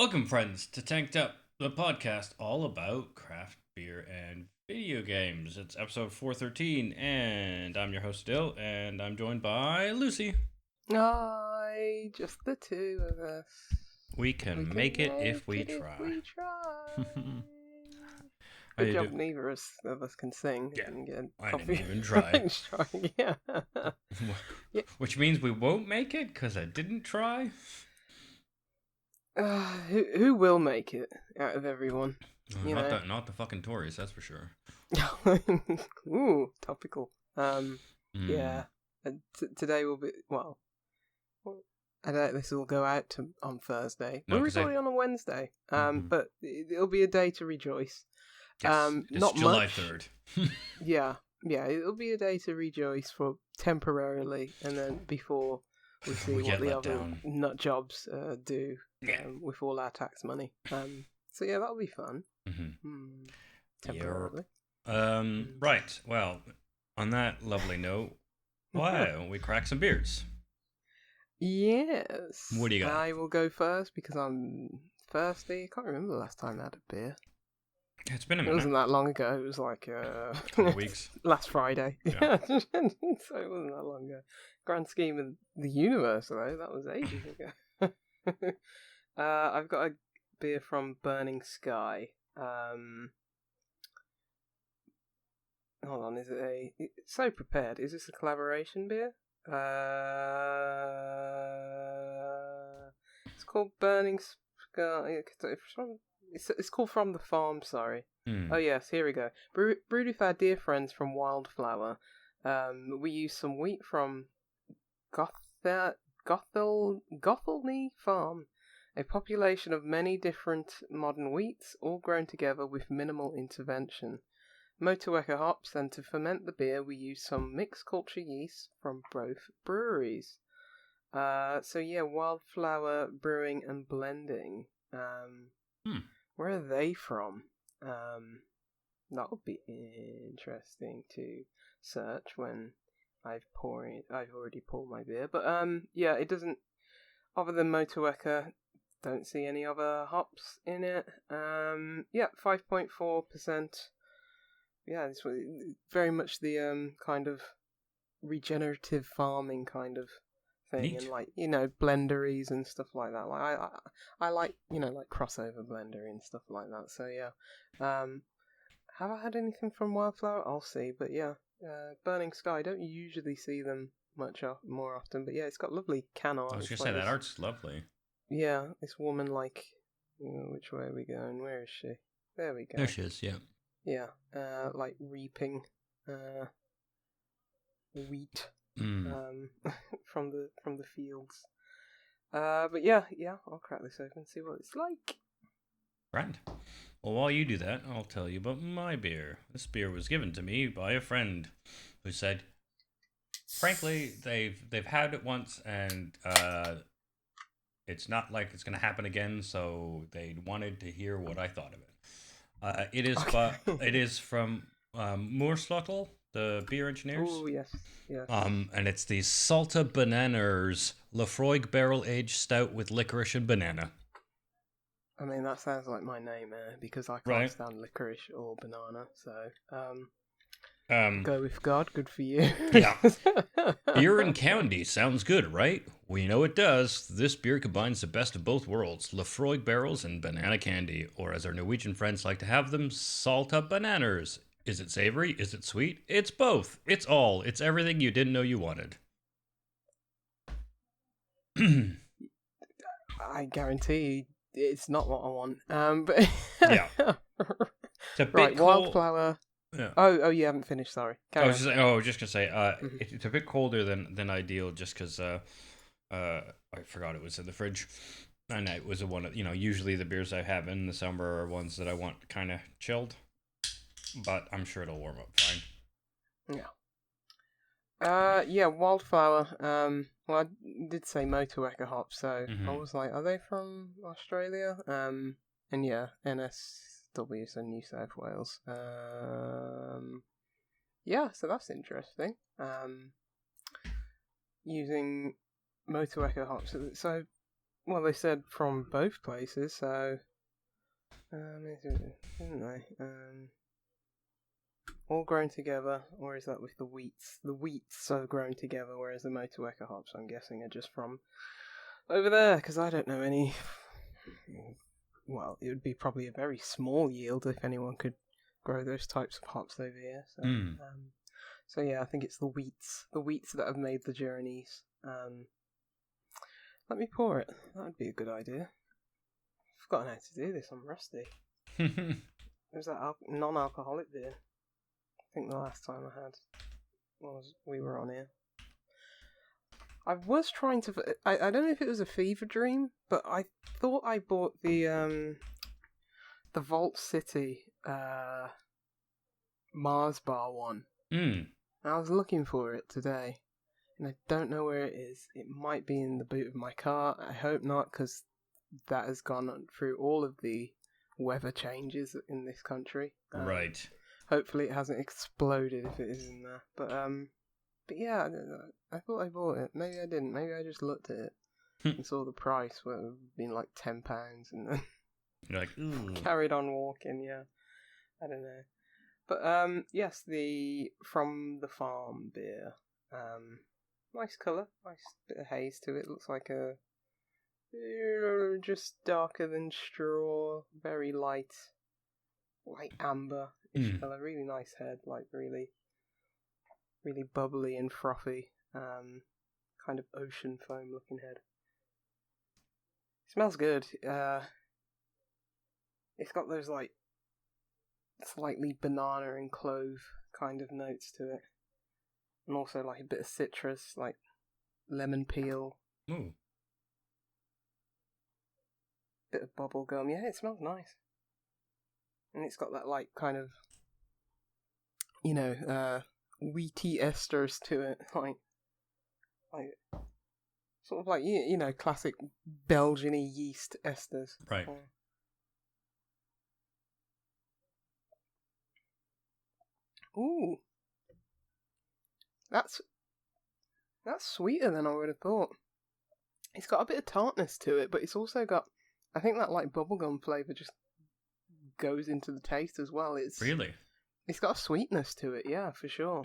Welcome, friends, to Tanked Up, the podcast all about craft beer and video games. It's episode 413, and I'm your host, Dill, and I'm joined by Lucy. Aye, just the two of us. We can make it if we try. Good job, neither of us can sing. Yeah, and get I coffee. didn't even try. Yeah. Yeah. Which means we won't make it because I didn't try. Who will make it out of everyone? Not the fucking Tories, that's for sure. Ooh, topical. Yeah. Today will be I don't know, this will go out on Thursday. We're recording on a Wednesday. But it'll be a day to rejoice. Yes, it's not July much. 3rd. Yeah, it'll be a day to rejoice for temporarily, and then before we see what the other nut jobs do with all our tax money. So yeah, that'll be fun. Temporarily. Right. Well, on that lovely note, why don't we crack some beers? Yes. What do you got? I will go first because I'm thirsty. I can't remember the last time I had a beer. It's been a minute. It wasn't that long ago. It was like a couple of weeks. Last Friday. Yeah. So it wasn't that long ago. Grand scheme of the universe, though, that was ages ago. I've got a beer from Burning Sky. Hold on, is it it's So Prepared. Is this a collaboration beer? It's called Burning Sky. It's called From the Farm, sorry. Oh yes, here we go. Brewed with our dear friends from Wildflower. We use some wheat from Gothelney Farm, a population of many different modern wheats, all grown together with minimal intervention. Moersleutel hops, and to ferment the beer we use some mixed culture yeast from both breweries. So yeah, Wildflower Brewing and Blending. Where are they from? That would be interesting to search when I've already poured my beer. But yeah, it doesn't. Other than Moersleutel, don't see any other hops in it. Yeah, 5.4%. Yeah, this was very much the kind of regenerative farming kind of thing. Neat. And like, blenderies and stuff like that. Like I like, like crossover blendery and stuff like that. So yeah. Have I had anything from Wildflower? I'll see. But yeah, Burning Sky, I don't usually see them much more often. But yeah, it's got lovely can art. I was going to say, that art's lovely. Yeah, this woman, like, which way are we going? Where is she? There we go. There she is, yeah. Yeah, like reaping wheat from the fields. But yeah, I'll crack this open and see what it's like. Grand. Well, while you do that, I'll tell you about my beer. This beer was given to me by a friend who said, frankly, they've had it once and it's not like it's going to happen again, so they wanted to hear what I thought of it. It is from Moersleutel, the beer engineers. Oh yes. And it's the Salta Bananers Laphroaig barrel-aged stout with licorice and banana. I mean, that sounds like my name, because I can't stand licorice or banana. So, go with God. Good for you. Yeah. Beer and candy sounds good, right? We know it does. This beer combines the best of both worlds, Laphroaig barrels and banana candy, or as our Norwegian friends like to have them, Salta Bananers. Is it savory? Is it sweet? It's both. It's all. It's everything you didn't know you wanted. I guarantee it's not what I want. But yeah. It's a bit right, cold. Wildflower. Yeah. Oh, you haven't finished. Sorry. I was just gonna say, it's a bit colder than ideal, just because I forgot it was in the fridge, and it was one of usually the beers I have in the summer are ones that I want kind of chilled, but I'm sure it'll warm up fine. Yeah. Wildflower. Well, I did say Moersleutel hops, so I was like, are they from Australia? And yeah, NSW, so New South Wales. Yeah, so that's interesting. Using Moersleutel hops. So Well, they said from both places, so didn't they? All grown together, or is that with the wheats? The wheats are grown together, whereas the Moersleutel hops, I'm guessing, are just from over there, because I don't know any. Well, it would be probably a very small yield if anyone could grow those types of hops over here. So yeah, I think it's the wheats that have made the journeys. Let me pour it. That would be a good idea. I've forgotten how to do this. I'm rusty. Was that non-alcoholic beer? I think the last time I had was we were on here. I was trying to. I don't know if it was a fever dream, but I thought I bought the Vault City Mars bar one. I was looking for it today, and I don't know where it is. It might be in the boot of my car. I hope not, because that has gone through all of the weather changes in this country. Right. Hopefully it hasn't exploded if it is in there. But yeah, I thought I bought it. Maybe I didn't. Maybe I just looked at it and saw the price, where it would have been like £10, and then You're like, ooh. carried on walking. Yeah, I don't know. But yes, the From the Farm beer. Nice colour, nice bit of haze to it. Looks like a just darker than straw, very light amber-ish colour. Really nice head, like really bubbly and frothy. Kind of ocean foam looking head. Smells good. It's got those like slightly banana and clove kind of notes to it, and also like a bit of citrus, like lemon peel. Ooh. Bit of bubble gum. Yeah, it smells nice. And it's got that like kind of, wheaty esters to it, like sort of like classic Belgian-y yeast esters. Right. Ooh, that's sweeter than I would have thought. It's got a bit of tartness to it, but it's also got, I think that like bubblegum flavour just goes into the taste as well. Really? It's got a sweetness to it, yeah, for sure.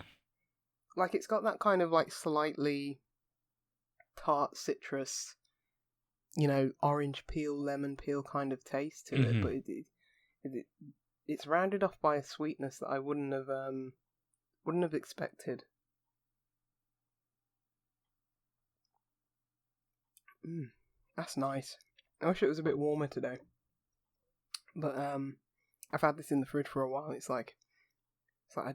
Like it's got that kind of like slightly tart citrus, orange peel, lemon peel kind of taste to it, but it's rounded off by a sweetness that I wouldn't have expected. That's nice. I wish it was a bit warmer today. But I've had this in the fridge for a while. It's like I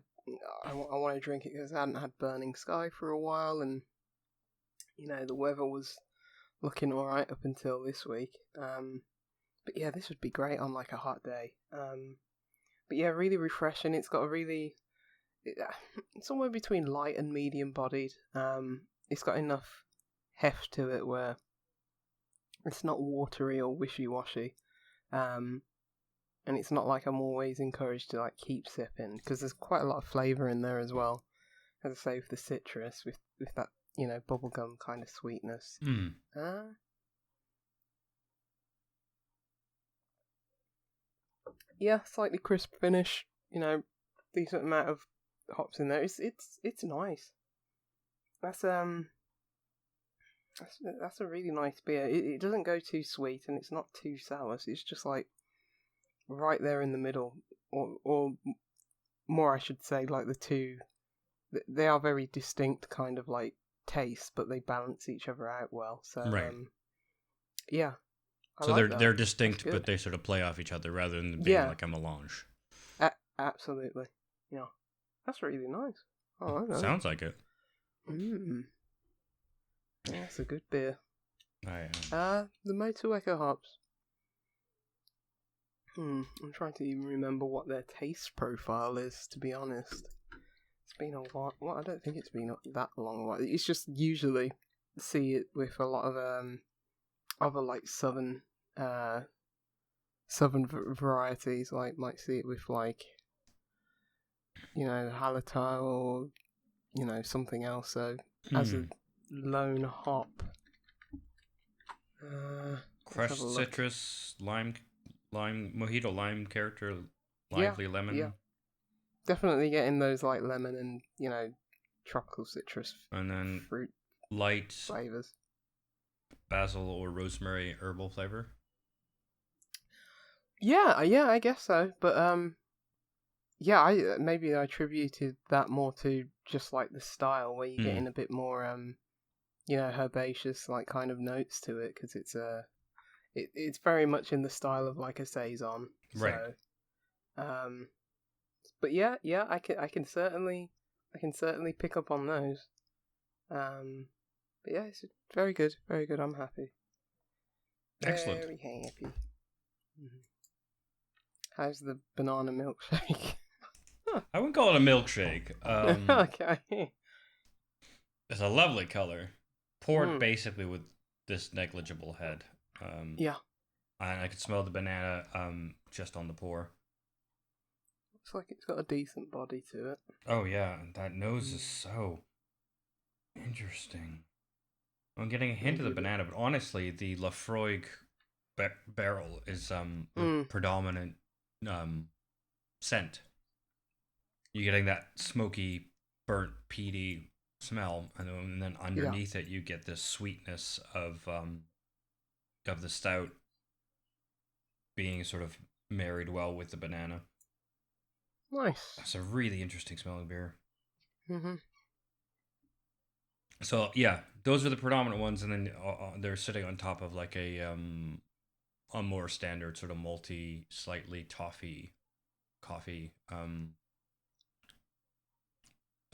want to drink it because I hadn't had Burning Sky for a while, and the weather was looking alright up until this week. But yeah, this would be great on like a hot day. But yeah, really refreshing. It's got it's somewhere between light and medium bodied. It's got enough heft to it where it's not watery or wishy-washy. And it's not like I'm always encouraged to like keep sipping, because there's quite a lot of flavour in there as well. As I say, with the citrus, with that, bubblegum kind of sweetness. Yeah, slightly crisp finish, decent amount of hops in there. It's nice. That's a really nice beer. It doesn't go too sweet, and it's not too sour. So it's just like right there in the middle, or more, I should say, like the two. They are very distinct kind of like tastes, but they balance each other out well. So right. Yeah. So they're distinct, but they sort of play off each other rather than being like a melange. Absolutely. Yeah. That's really nice. Oh, I know. Sounds like it. Yeah, that's a good beer. The Moersleutel hops. I'm trying to even remember what their taste profile is, to be honest. It's been a while. Well, I don't think it's been that long a while. It's just usually see it with a lot of other like southern varieties. Like might see it with like hallertau or something else. So as a lone hop, Let's have a Crushed look. citrus, lime, mojito lime character, Yeah, lively lemon, yeah. Definitely getting those like lemon and tropical citrus and then fruit light flavors. basil or rosemary herbal flavor. Yeah, I guess so. But yeah, maybe I attributed that more to just like the style, where you're getting a bit more herbaceous like kind of notes to it, because it's very much in the style of like a saison. Right. So but yeah, I can certainly pick up on those. But yeah, it's very good, very good. I'm happy. Excellent. Very happy. Mm-hmm. How's the banana milkshake? I wouldn't call it a milkshake. Okay. It's a lovely color, poured basically with this negligible head. Yeah. And I could smell the banana just on the pour. Looks like it's got a decent body to it. Oh yeah, that nose is so interesting. I'm getting a hint of the banana, but honestly, the Laphroaig barrel is the predominant scent. You're getting that smoky, burnt, peaty smell, and then underneath it, you get this sweetness of the stout being sort of married well with the banana. Nice. It's a really interesting smelling beer. Mm-hmm. So yeah, those are the predominant ones, and then they're sitting on top of like a more standard sort of malty, slightly toffee coffee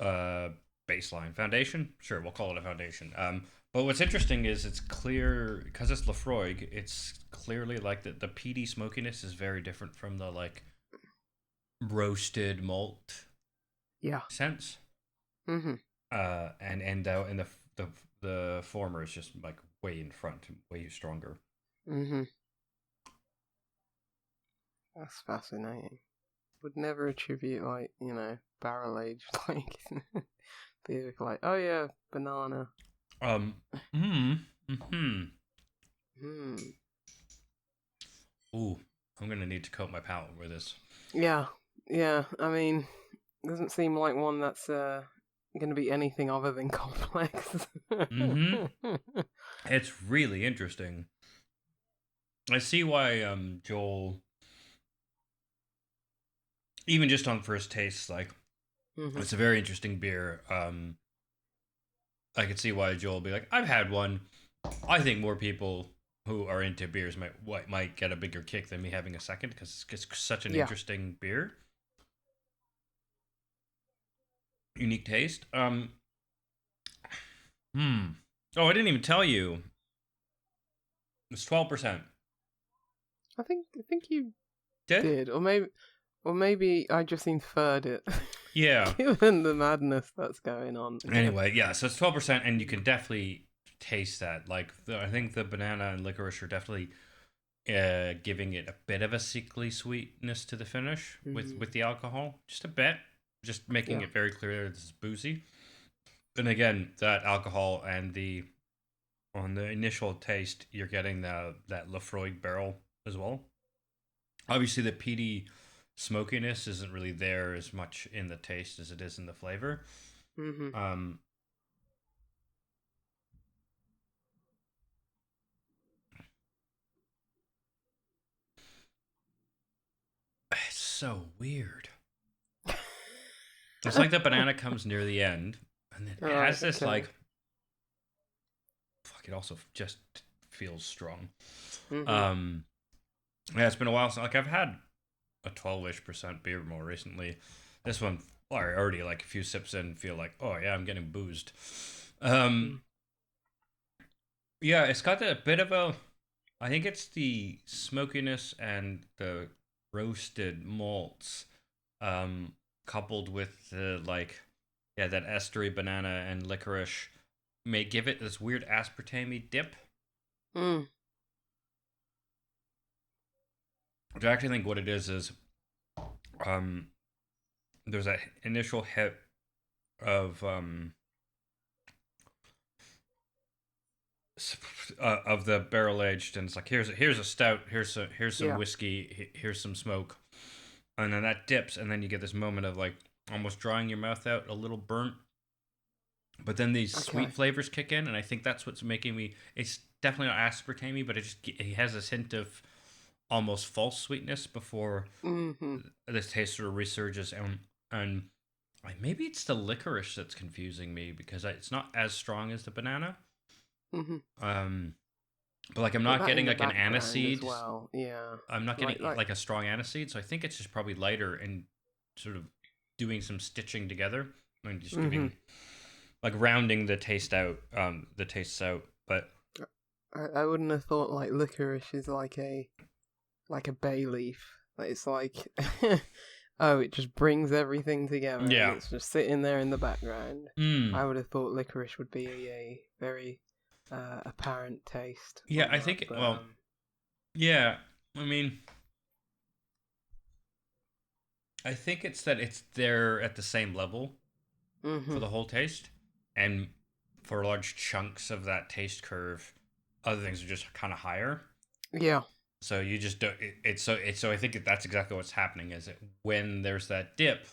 baseline foundation. Sure, we'll call it a foundation. But what's interesting is it's clear because it's Laphroaig. It's clearly like the peaty smokiness is very different from the like roasted malt. Yeah. Sense. Mm-hmm. And the former is just like way in front, way stronger. Mm-hmm. That's fascinating. Would never attribute like barrel aged like beer like oh banana. Ooh, I'm gonna need to coat my palate with this. Yeah. I mean, doesn't seem like one that's going to be anything other than complex. It's really interesting. I see why Joel, even just on first taste, like it's a very interesting beer. I could see why Joel would be like, I've had one. I think more people who are into beers might get a bigger kick than me having a second, because it's such an interesting beer. Unique taste. Oh, I didn't even tell you. It's 12%. I think you did, or maybe I just inferred it. Yeah. Given the madness that's going on. Anyway, yeah. So it's 12%, and you can definitely taste that. Like I think the banana and licorice are definitely giving it a bit of a sickly sweetness to the finish with the alcohol, just a bit, just making it very clear that this is boozy. And again, that alcohol and on the initial taste, you're getting that Laphroaig barrel as well. Obviously, the peaty smokiness isn't really there as much in the taste as it is in the flavor. It's so weird. It's like the banana comes near the end, and then it has this like. Fuck! It also just feels strong. Yeah, it's been a while since I've had a 12-ish% beer more recently. This one, I already like a few sips in, feel like, oh yeah, I'm getting boozed. Yeah, it's got a bit of a. I think it's the smokiness and the roasted malts, coupled with the that estery banana and licorice, may give it this weird aspartame dip. I actually think what it is there's an initial hit of of the barrel aged, and it's like here's a stout, here's some Yeah. whiskey, here's some smoke, and then that dips, and then you get this moment of like almost drying your mouth out, a little burnt, but then these Okay. sweet flavors kick in, and I think that's what's making me. It's definitely not aspartame, but it has this hint of almost false sweetness before Mm-hmm. this taste sort of resurges, and maybe it's the licorice that's confusing me because it's not as strong as the banana. Mm-hmm. But like I'm But not that in getting the like an background as aniseed. well. Yeah. I'm not getting Like. like a strong aniseed, so I think it's just probably lighter and sort of doing some stitching together and just Mm-hmm. giving like rounding the taste out, the tastes out. But I wouldn't have thought like licorice is like a bay leaf. Like it's like oh, it just brings everything together and yeah, it's just sitting there in the background. mm. I would have thought licorice would be a very apparent taste. Yeah, On I that, think. but, Well, yeah. I mean, I think it's that it's there at the same level for mm-hmm. the whole taste, and for large chunks of that taste curve, other things are just kind of higher. Yeah. So you just don't. So I think that's exactly what's happening. Is it when there's that dip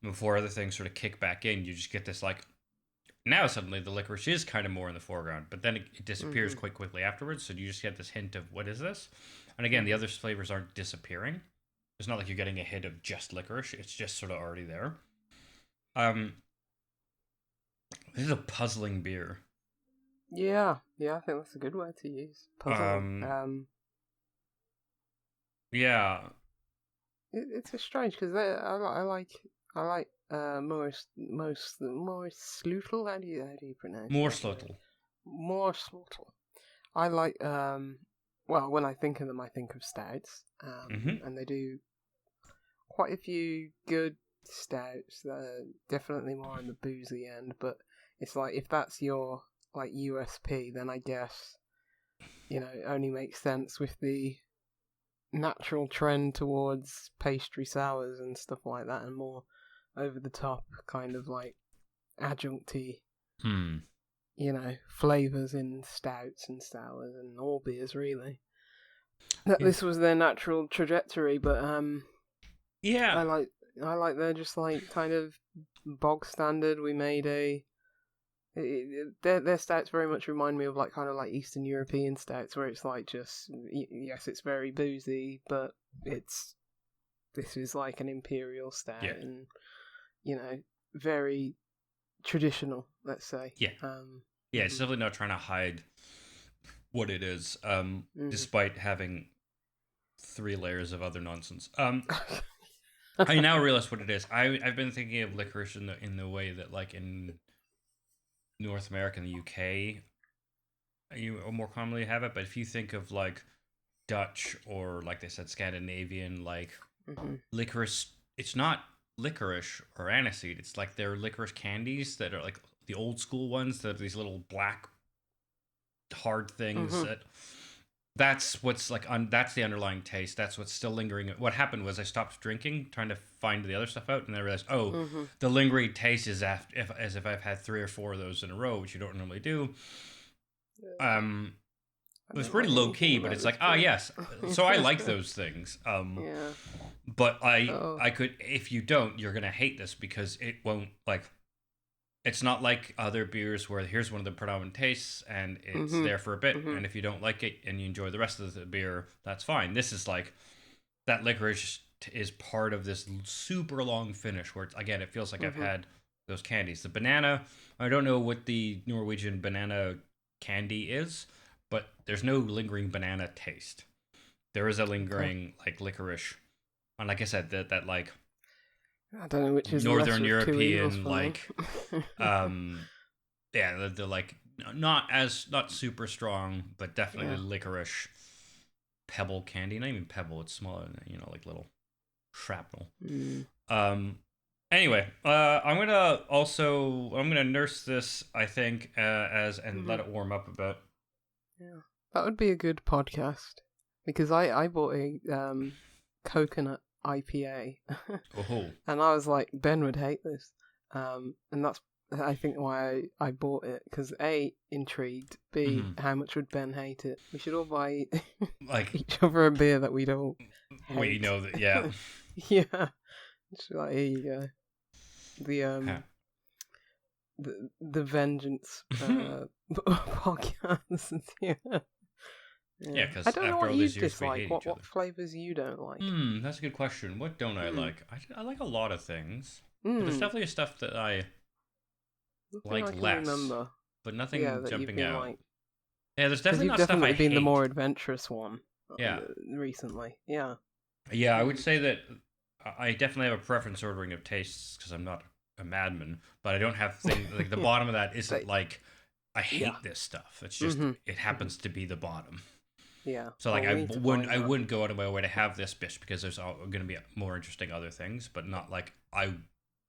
before other things sort of kick back in, you just get this like now suddenly the licorice is kind of more in the foreground, but then it disappears Mm-hmm. quite quickly afterwards. So you just get this hint of what is this? And again, the other flavors aren't disappearing. It's not like you're getting a hit of just licorice. It's just sort of already there. Um, this is a puzzling beer. Yeah, I think that's a good word to use. Puzzling. Yeah. It's a strange because I like Moersleutel. How do you pronounce Moersleutel. Moersleutel. I like well, when I think of them, I think of stouts. And they do quite a few good stouts that are definitely more on the boozy end. But it's like if that's your like USP, then I guess it only makes sense with the natural trend towards pastry sours and stuff like that, and more over the top kind of like adjuncty, flavors in stouts and sours and all beers really. That this was their natural trajectory, but yeah, I like they're just like kind of bog standard. We made their stouts very much remind me of like kind of like Eastern European stouts, where it's like just yes, it's very boozy, but this is like an Imperial stout, and very traditional, let's say. Yeah. It's definitely not trying to hide what it is, despite having 3 layers of other nonsense. I now realize what it is. I've been thinking of licorice in the way that like in North America and the UK, you more commonly have it. But if you think of like Dutch or like they said Scandinavian, like licorice, it's not licorice or aniseed. It's like they're licorice candies that are like the old school ones that are these little black hard things that's what's like that's the underlying taste. That's what's still lingering. What happened was I stopped drinking, trying to find the other stuff out, and I realized, the lingering taste is as if I've had 3 or 4 of those in a row, which you don't normally do. It was pretty low key, but it's like, yes. So I like those things. But I could, if you don't, you're gonna hate this because it won't like. It's not like other beers where here's one of the predominant tastes and it's there for a bit, and if you don't like it and you enjoy the rest of the beer, that's fine. This is like that licorice is part of this super long finish where again it feels like I've had those candies. The banana, I don't know what the Norwegian banana candy is, but there's no lingering banana taste. There is a lingering like licorice, and like I said, that like. I don't know which is Northern the European like the like not super strong but definitely licorice pebble candy. Not even pebble, it's smaller than like little shrapnel. Anyway, I'm gonna nurse this I think and let it warm up a bit. That would be a good podcast because I bought a coconut IPA. Oh. And I was like, Ben would hate this. And that's I think why I bought it, because A, intrigued, B, how much would Ben hate it? We should all buy Like, each other a beer that we don't hate. we know that, yeah. Yeah. It's like, here you go. The Vengeance podcast. Yeah. Yeah, because I don't know after what all you these years, we dislike. hate each other. What flavors you don't like? That's a good question. What don't I like? I like a lot of things. But there's definitely stuff that I like less. Remember. But nothing jumping out. Like... Yeah, there's definitely not definitely stuff I hate. been the more adventurous one. Yeah. Recently. Yeah. Yeah, I would say that I definitely have a preference ordering of tastes because I'm not a madman, but I don't have things like the bottom of that isn't like I hate this stuff. It's just it happens to be the bottom. Yeah. So like I wouldn't go out of my way to have this bitch because there's going to be more interesting other things, but not like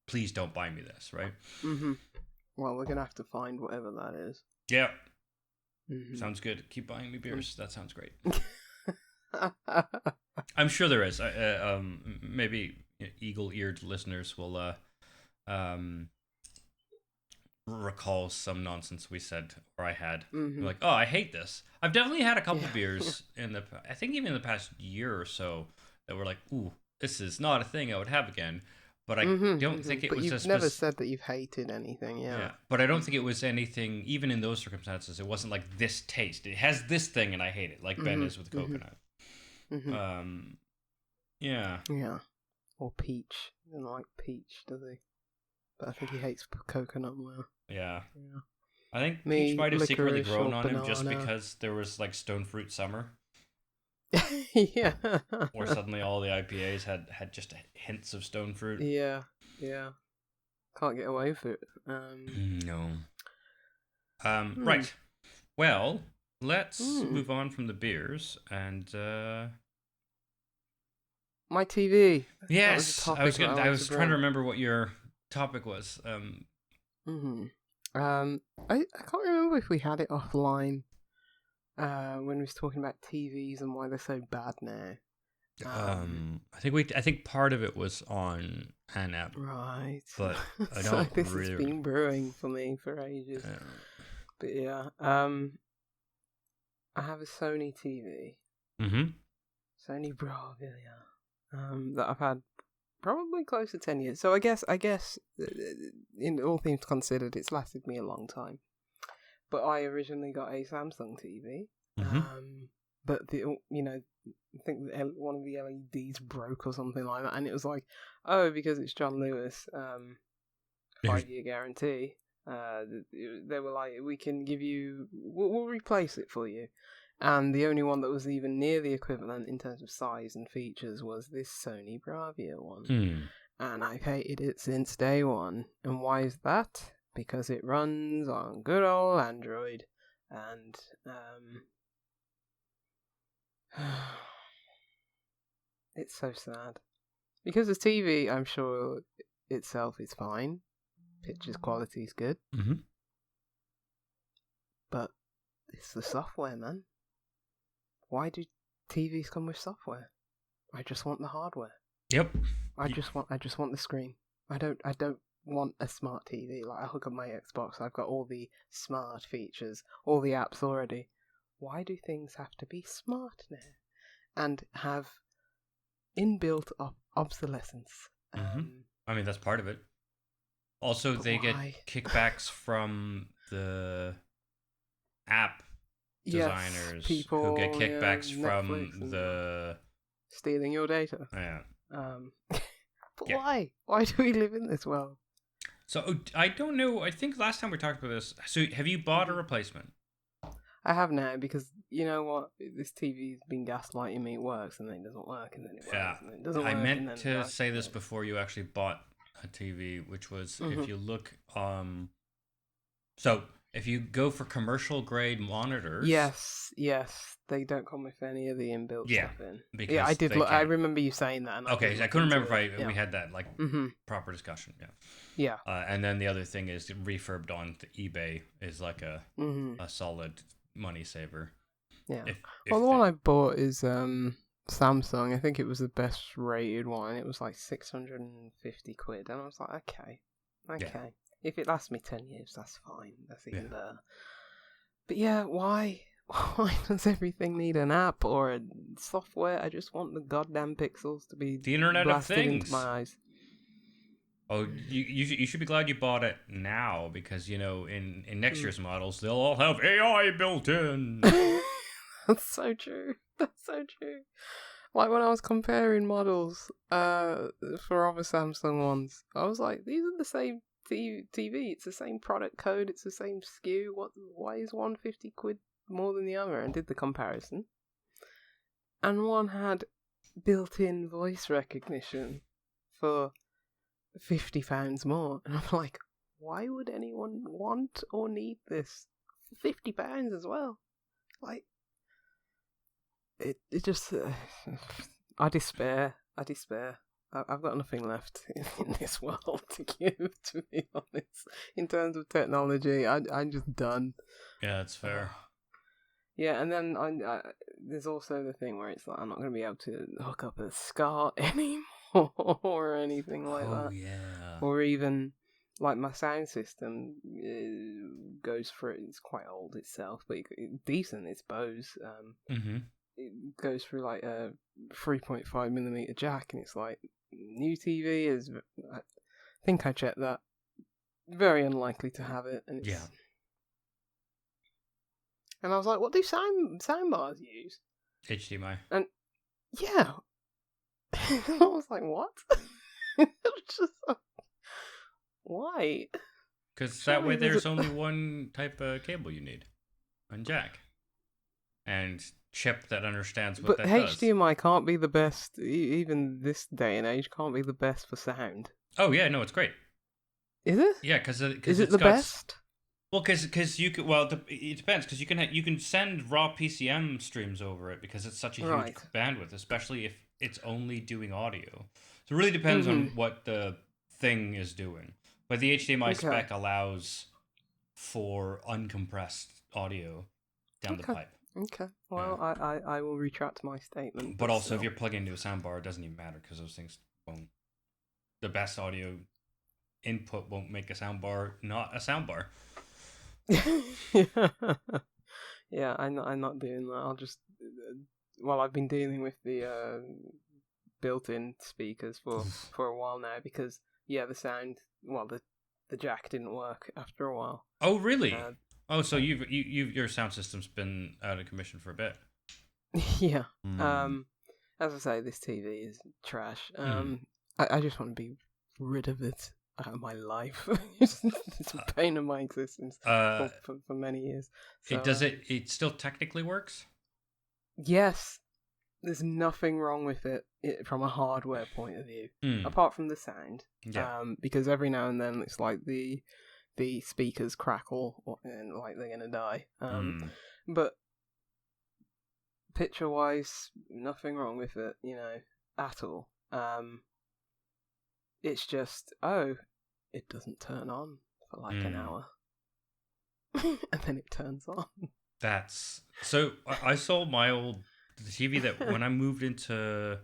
please don't buy me this, right? Well, we're gonna have to find whatever that is. Yeah. Sounds good. Keep buying me beers. That sounds great. I'm sure there is. Maybe eagle-eared listeners will recall some nonsense we said or I had. Like, oh, I hate this. I've definitely had a couple beers I think even in the past year or so that were like, ooh, this is not a thing I would have again. But I don't think it was. You've never said that you've hated anything, yeah. But I don't think it was anything. Even in those circumstances, it wasn't like this taste. It has this thing, and I hate it, like Ben is with coconut. Yeah. Yeah. Or peach. He doesn't like peach, does he? But I think he hates coconut more. Yeah. I think peach might have secretly grown on him just because there was like stone fruit summer. Yeah. Or suddenly all the IPAs had just hints of stone fruit. Yeah. Can't get away with it. No. Right. Well, let's move on from the beers and my TV. Yes, I was trying to remember what your topic was. I can't remember if we had it offline. When we was talking about TVs and why they're so bad now. I think part of it was on an app. Right. But I so don't this really... has been brewing for me for ages. But yeah. I have a Sony TV. Sony Bravia. That I've had probably close to 10 years. So I guess in all things considered, it's lasted me a long time. But I originally got a Samsung TV, but I think one of the LEDs broke or something like that, and it was like, oh, because it's John Lewis, 5-year guarantee. They were like, we can give you, we'll replace it for you, and the only one that was even near the equivalent in terms of size and features was this Sony Bravia one, and I've hated it since day one. And why is that? Because it runs on good old Android, and it's so sad. Because the TV, I'm sure itself is fine. Pictures quality is good. But it's the software, man. Why do TVs come with software? I just want the hardware. Yep. I just want the screen. I don't want a smart TV. Like, I hook up my Xbox, I've got all the smart features, all the apps already. Why do things have to be smart now and have inbuilt obsolescence? I mean, that's part of it. Also, they get kickbacks from the app designers, people, who get kickbacks from the stealing your data. Yeah. But why? Why do we live in this world? So I don't know. I think last time we talked about this. So have you bought a replacement? I have now, because you know what? This TV's been gaslighting me. It works and then it doesn't work, and then it works and then it doesn't work. I meant to say this before you actually bought a TV, which was if you look so if you go for commercial grade monitors, yes, they don't come with any of the inbuilt stuff in. Because I did look. I remember you saying that. And I couldn't remember if we had that proper discussion. Yeah. And then the other thing is refurbed on eBay is like a solid money saver. Yeah. The one I bought is Samsung. I think it was the best rated one. It was like 650 quid, and I was like, okay. If it lasts me 10 years, that's fine. That's even better. But yeah, why? Why does everything need an app or a software? I just want the goddamn pixels to be The Internet of blasted Things. into my eyes. Oh, you should be glad you bought it now, because, in next year's models, they'll all have AI built in. That's so true. That's so true. Like when I was comparing models for other Samsung ones, I was like, these are the same TV. It's the same product code. It's the same SKU. Why is one 50 quid more than the other? And did the comparison. And one had built-in voice recognition for £50 more. And I'm like, why would anyone want or need this? £50 as well. Like, it just... I despair. I've got nothing left in this world to give, to be honest. In terms of technology, I'm just done. Yeah, that's fair. Yeah, and then there's also the thing where it's like I'm not going to be able to hook up a SCART anymore or anything like that. Oh, yeah. Or even, like, my sound system goes for it. It's quite old itself, but it's decent. It's Bose. It goes through, like, a 3.5mm jack, and it's like, new TV is... I think I checked that. Very unlikely to have it. And it's, yeah. And I was like, what do soundbars use? HDMI. And, yeah. I was like, what? It was just like, why? Because that way there's only one type of cable you need. One jack. And chip that understands what that does. But HDMI can't be the best, even this day and age, can't be the best for sound. Oh, yeah, no, it's great. Is it? Yeah, because is it the best? Well, because you could. Well, it depends, because you can send raw PCM streams over it, because it's such a huge bandwidth, especially if it's only doing audio. So it really depends on what the thing is doing. But the HDMI spec allows for uncompressed audio down the pipe. Okay. Well, yeah. I will retract my statement. But also, if you're plugging into a soundbar, it doesn't even matter, because those things won't. The best audio input won't make a soundbar not a soundbar. Yeah, I'm not doing that. I'll just... Well, I've been dealing with the built-in speakers for a while now, because, yeah, the sound... Well, the jack didn't work after a while. Oh, really? So your sound system's been out of commission for a bit. Yeah. As I say, this TV is trash. I just want to be rid of it out of my life. It's a pain in my existence for many years. So, it still technically works? Yes. There's nothing wrong with it from a hardware point of view, apart from the sound. Yeah. Because every now and then it's like the speakers crackle and like they're gonna die. But picture-wise, nothing wrong with it, at all. It's just, it doesn't turn on for like an hour. And then it turns on. So I sold my old TV that when I moved into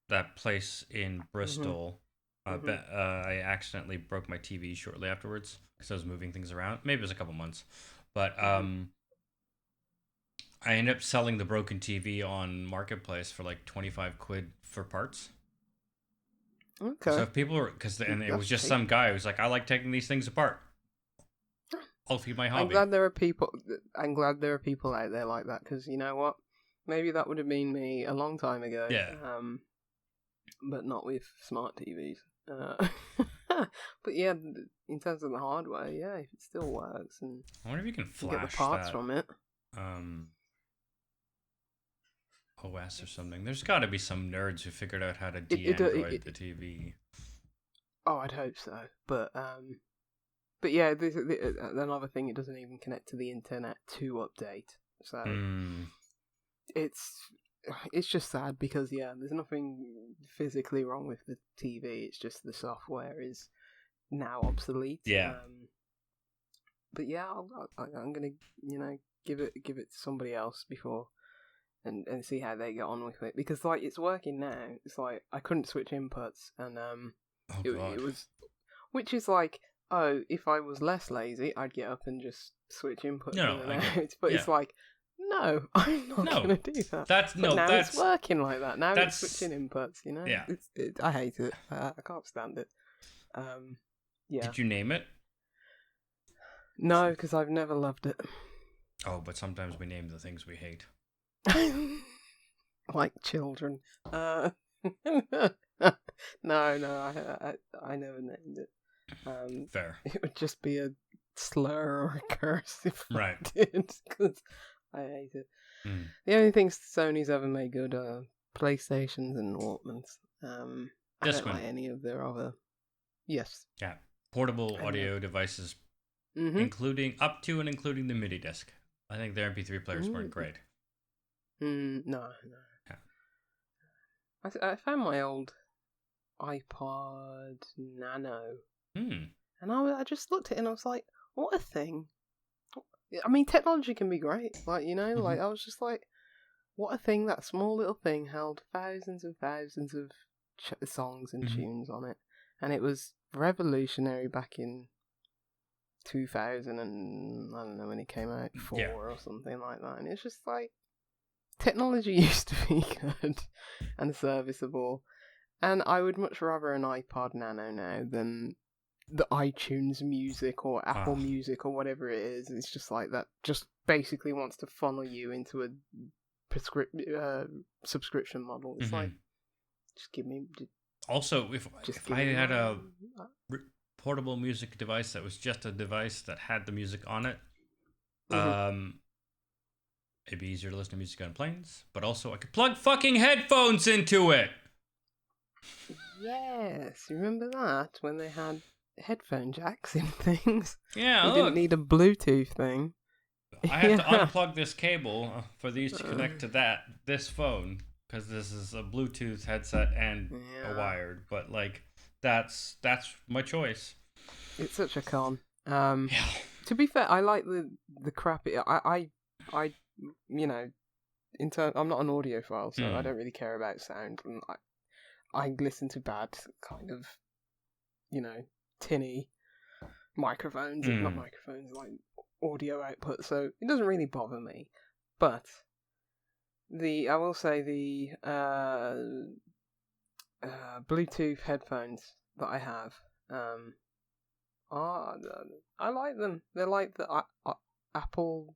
that place in Bristol, I accidentally broke my TV shortly afterwards because I was moving things around. Maybe it was a couple months. But I ended up selling the broken TV on Marketplace for like 25 quid for parts. Okay. So if people were... And it was just some guy who was like, I like taking these things apart. I'll feed my hobby. I'm glad there are people out there like that, because you know what? Maybe that would have been me a long time ago. Yeah. But not with smart TVs. But yeah, in terms of the hardware, yeah, if it still works, and I wonder if you can flash get the parts from it. OS or something. There's got to be some nerds who figured out how to de-Android the TV. Oh, I'd hope so. But yeah, another thing, it doesn't even connect to the internet to update. So it's just sad, because yeah, there's nothing physically wrong with the TV. It's just the software is now obsolete. Yeah. But yeah, I'm gonna give it to somebody else before. And see how they get on with it, because like it's working now. It's like I couldn't switch inputs, and it was, which is like if I was less lazy, I'd get up and just switch inputs No, in and I get out. it. But Yeah. it's like, no, I'm not No, going to do that. That's But no. now That's it's working like that. Now that's- it's switching inputs. You know, Yeah. I hate it. I can't stand it. Yeah. Did you name it? No, because I've never loved it. Oh, but sometimes we name the things we hate. Like children. No, I never named it. Fair. It would just be a slur or a curse if Right. I did, because I hate it. Mm. The only things Sony's ever made good are PlayStations and Walkmans. I don't Discman. like any of their other. Yes. Yeah. Portable audio devices, Mm-hmm. including up to and including the MIDI disc. I think their MP3 players weren't great. No. Yeah. I found my old iPod Nano, Hmm. and I just looked at it and I was like, what a thing. I mean, technology can be great. Like, you know, like I was just like, what a thing. That small little thing held thousands and thousands of songs and tunes on it. And it was revolutionary back in 2000 and I don't know when it came out, 4 or something like that. And it's just like, technology used to be good and serviceable. And I would much rather an iPod Nano now than the iTunes Music or Apple Music or whatever it is. It's just like that just basically wants to funnel you into a subscription model. It's like, just give me... Also, if I had a portable music device that was just a device that had the music on it, it'd be easier to listen to music on planes, but also I could plug fucking headphones into it! Yes, remember that? When they had headphone jacks in things? Yeah, You didn't need a Bluetooth thing. I have to unplug this cable for these to connect to this phone, because this is a Bluetooth headset and a wired, but like, that's my choice. It's such a con. To be fair, I like the crappy. I you know, I'm not an audiophile, so I don't really care about sound, and I listen to bad kind of, you know, tinny microphones, not microphones, like audio output. So it doesn't really bother me. But I will say the Bluetooth headphones that I have, I like them. They're like the Apple.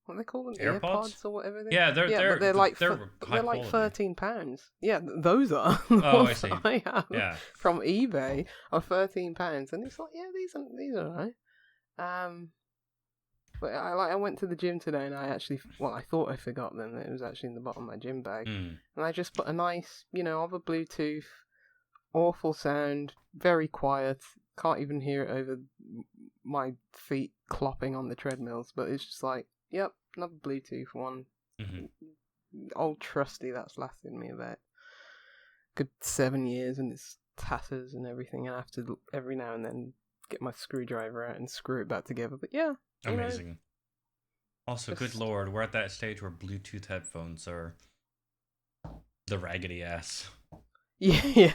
What do they call them? AirPods or whatever. Yeah, they're like £13. Yeah, those are the ones I see. that I have Yeah. from eBay are £13, and it's like, yeah, these are alright. But I went to the gym today, and I thought I forgot them. It was actually in the bottom of my gym bag, and I just put a nice, of a Bluetooth, awful sound, very quiet. Can't even hear it over my feet clopping on the treadmills, but it's just like, yep, another Bluetooth one. Old trusty that's lasted me about good 7 years, and it's tatters and everything, and I have to every now and then get my screwdriver out and screw it back together. But yeah, amazing. Also, good lord, we're at that stage where Bluetooth headphones are the raggedy ass. Yeah.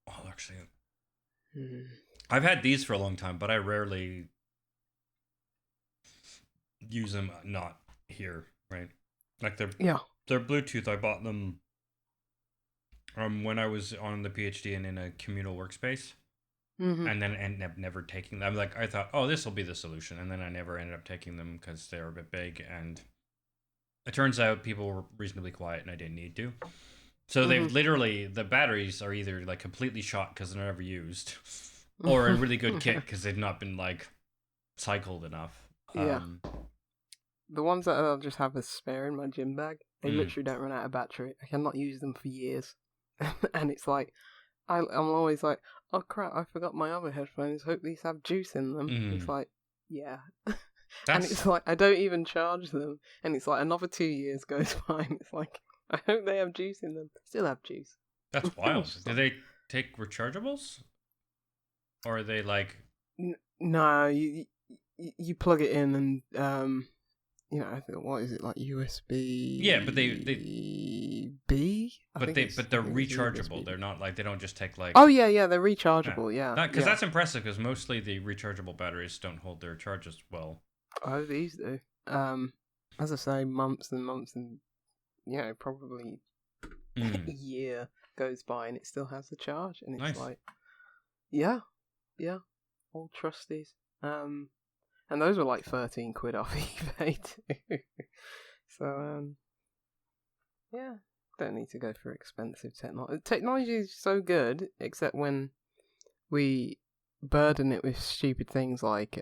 Oh, actually, I've had these for a long time, but I rarely use them not here, right? Like they're Bluetooth. I bought them when I was on the PhD and in a communal workspace, and then ended up never taking them. I thought, oh, this will be the solution, and then I never ended up taking them because they were a bit big, and it turns out people were reasonably quiet, and I didn't need to. So they've literally, the batteries are either like completely shot because they're never used, or in really good kit because they've not been like cycled enough. Yeah. The ones that I'll just have as spare in my gym bag, they literally don't run out of battery. I cannot use them for years. And it's like, I'm always like, oh crap, I forgot my other headphones. Hope these have juice in them. It's like, yeah. And it's like, I don't even charge them. And it's like, another 2 years goes by. And it's like, I hope they have juice in them. Still have juice. That's wild. Do they take rechargeables? Or are they like... No, you plug it in and, I think, what is it, like USB... Yeah, but they... B? But they're rechargeable. They're not like, they don't just take like. Oh yeah, they're rechargeable. Yeah, because that's impressive. Because mostly the rechargeable batteries don't hold their charges well. Oh, these do. As I say, months and months and probably a year goes by and it still has the charge, and it's like, yeah, all trusties. And those were like 13 quid off eBay too. So yeah. Don't need to go for expensive technology. Technology is so good, except when we burden it with stupid things like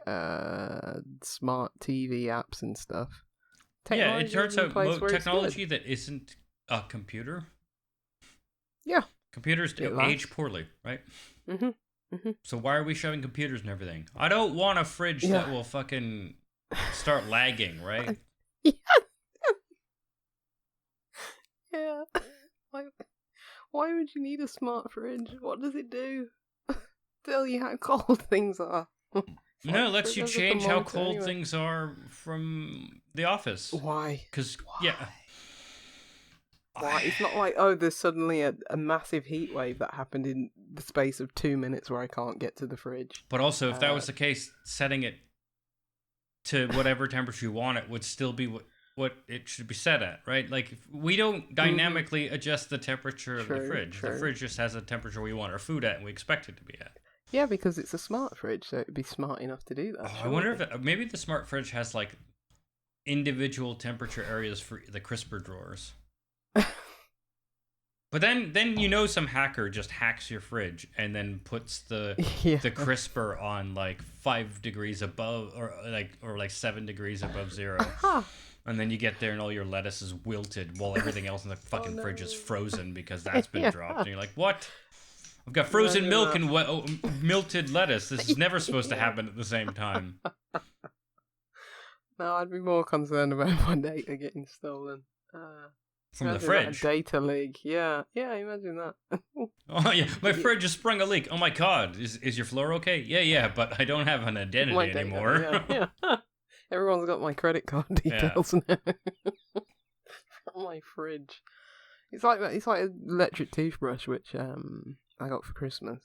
smart TV apps and stuff. It turns out technology that isn't a computer. Yeah. Computers age poorly, right? So why are we shoving computers and everything? I don't want a fridge that will fucking start lagging, right? Yeah. Why would you need a smart fridge? What does it do? Tell you how cold things are. No, it lets you change how cold things are from the office. Why? Because, Why? It's not like, there's suddenly a massive heat wave that happened in the space of 2 minutes where I can't get to the fridge. But also, if that was the case, setting it to whatever temperature you want it would still be what it should be set at, right? Like, we don't dynamically adjust the temperature of the fridge. The fridge just has a temperature we want our food at and we expect it to be at. Yeah, because it's a smart fridge, so it'd be smart enough to do that. I wonder if maybe the smart fridge has like individual temperature areas for the crisper drawers. But then some hacker just hacks your fridge and then puts the crisper on like 5 degrees above or like 7 degrees above zero. And then you get there and all your lettuce is wilted while everything else in the fucking fridge is frozen because that's been dropped. And you're like, what? I've got frozen milk and melted lettuce. This is never supposed to happen at the same time. No, I'd be more concerned about my data getting stolen. From the fridge? A data leak. Yeah, imagine that. Oh, yeah. My fridge just sprung a leak. Oh, my God. Is your floor okay? Yeah, but I don't have an identity anymore. Yeah. Everyone's got my credit card details now. From my fridge. It's like that. It's like an electric toothbrush, which I got for Christmas.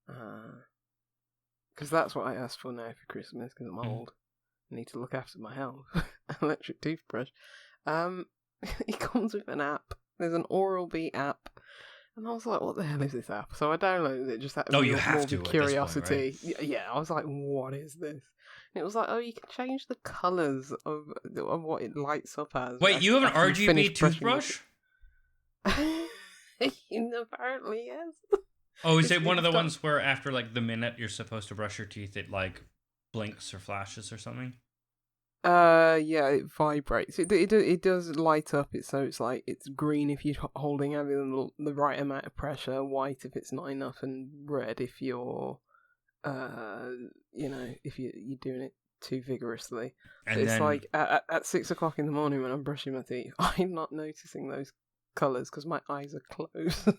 Because that's what I asked for now for Christmas, because I'm old. I need to look after my health. Electric toothbrush. It comes with an app. There's an Oral-B app. And I was like, what the hell is this app? So I downloaded it just out of curiosity. Point, right? Yeah, I was like, what is this? And it was like, you can change the colours of what it lights up as. Wait, you have an RGB toothbrush? Apparently, yes. Oh, is it one of the ones where after like the minute you're supposed to brush your teeth, it like blinks or flashes or something? Yeah, it vibrates. It does light up. So it's like it's green if you're holding having the right amount of pressure, white if it's not enough, and red if you're, if you're doing it too vigorously. And it's like at 6 o'clock in the morning when I'm brushing my teeth, I'm not noticing those colours because my eyes are closed.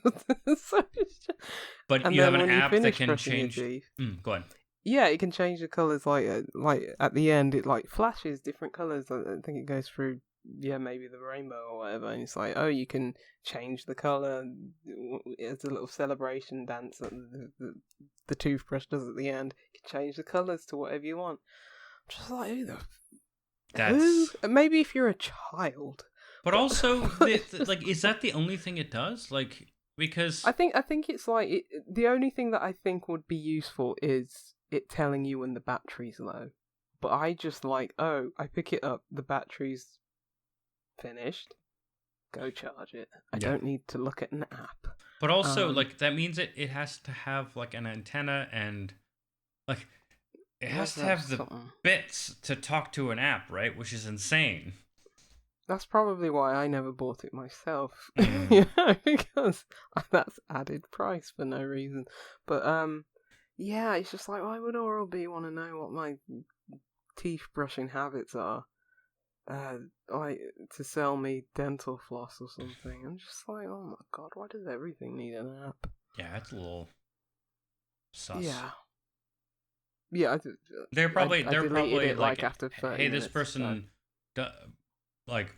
So but you have an app that can change. Go on. Yeah, it can change the colours. Like at the end, it like flashes different colours. I think it goes through, maybe the rainbow or whatever. And it's like, you can change the colour. It's a little celebration dance that the toothbrush does at the end. You can change the colours to whatever you want. I'm just like, who? Maybe if you're a child. But also, like, is that the only thing it does? Like, because I think it's like the only thing that I think would be useful is it telling you when the battery's low. But I just like, I pick it up, the battery's finished, go charge it. I don't need to look at an app. But also, like, that means it has to have, like, an antenna and, like, it has to have the bits to talk to an app, right? Which is insane. That's probably why I never bought it myself. Because that's added price for no reason. But, it's just like, why would Oral-B want to know what my teeth brushing habits are? Like, to sell me dental floss or something. I'm just like, oh my God, why does everything need an app? Yeah, that's a little sus. Yeah, they're probably like after 30 hey, this minutes, person, like,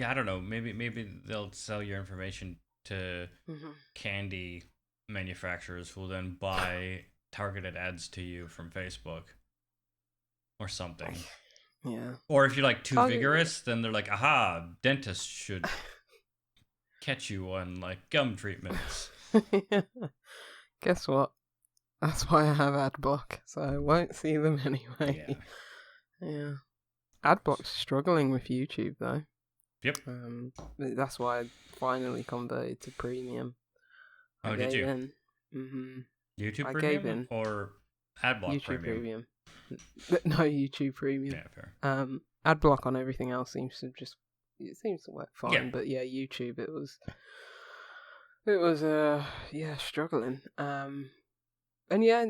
I don't know, maybe they'll sell your information to Mm-hmm. candy manufacturers who will then buy targeted ads to you from Facebook or something. Yeah. Or if you're like too vigorous, then they're like, aha, dentists should catch you on like gum treatments. Guess what? That's why I have AdBlock, so I won't see them anyway. Yeah. AdBlock's struggling with YouTube though. Yep. That's why I finally converted to premium. Oh, did you? Mm-hmm. YouTube I Premium gave in. or AdBlock YouTube Premium? No, YouTube Premium. Yeah, fair. AdBlock on everything else seems to work fine, Yeah. but yeah, YouTube it was struggling. And yeah,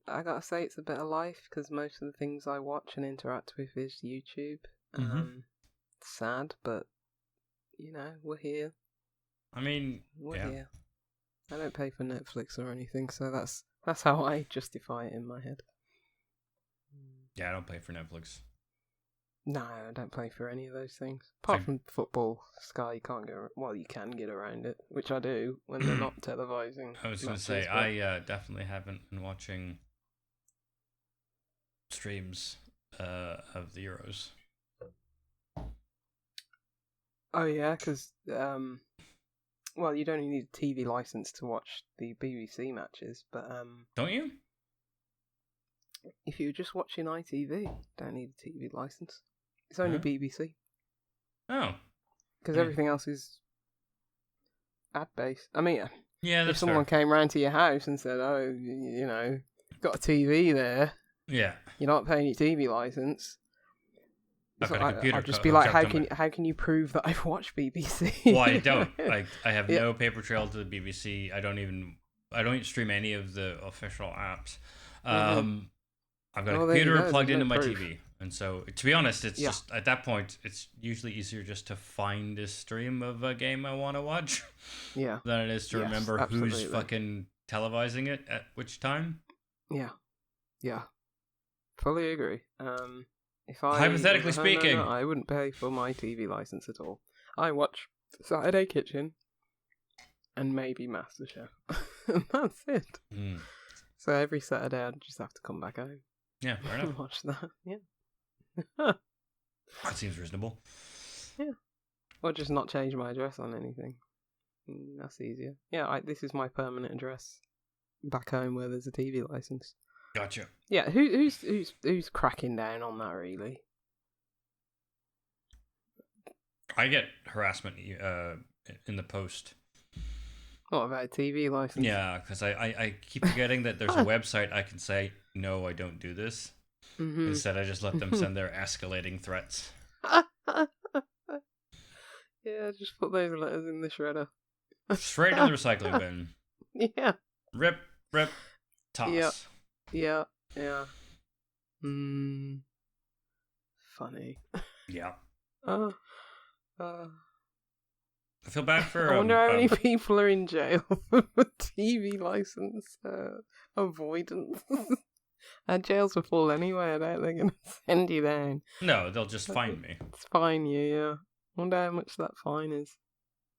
I gotta say it's a better life because most of the things I watch and interact with is YouTube. Sad, but you know we're here. I mean, We're here. I don't pay for Netflix or anything, so that's how I justify it in my head. Yeah, I don't pay for Netflix. No, I don't pay for any of those things. Apart from football, Sky, you can't go. Well, you can get around it, which I do when they're not televising. I was going to say, I definitely haven't been watching streams of the Euros. Oh yeah, because well, you don't even need a TV license to watch the BBC matches, but don't you? If you're just watching ITV, you don't need a TV license. It's only BBC. Oh. Because everything else is ad-based. I mean, yeah, that's if someone came round to your house and said, oh, you know, got a TV there. Yeah. You're not paying your TV license. I've got a computer. I'd just be like, how can you prove that I've watched BBC? Well, I don't. I have no paper trail to the BBC. I don't stream any of the official apps. I've got a computer plugged into my TV. And so, to be honest, it's just, at that point, it's usually easier just to find a stream of a game I want to watch than it is to remember who's fucking televising it at which time. Yeah. Yeah. Fully agree. Hypothetically speaking, I wouldn't pay for my TV license at all. I watch Saturday Kitchen and maybe MasterChef. And that's it. So every Saturday I'd just have to come back home. Yeah, fair enough. Watch that. Yeah. That seems reasonable. Yeah. Or just not change my address on anything. That's easier. Yeah, this is my permanent address back home where there's a TV license. Gotcha. Yeah, who's cracking down on that really? I get harassment in the post. What about a TV license? Yeah, because I keep forgetting that there's a website I can say, no, I don't do this. Mm-hmm. Instead, I just let them send their escalating threats. Yeah, just put those letters in the shredder. Straight in the recycling bin. Yeah. Rip, toss. Yeah. Funny. Yeah. I feel bad for. I wonder how many people are in jail for TV license avoidance. And jails are full anyway. I doubt they're going to send you down. No, they'll just fine me. It's fine you, yeah. I wonder how much that fine is.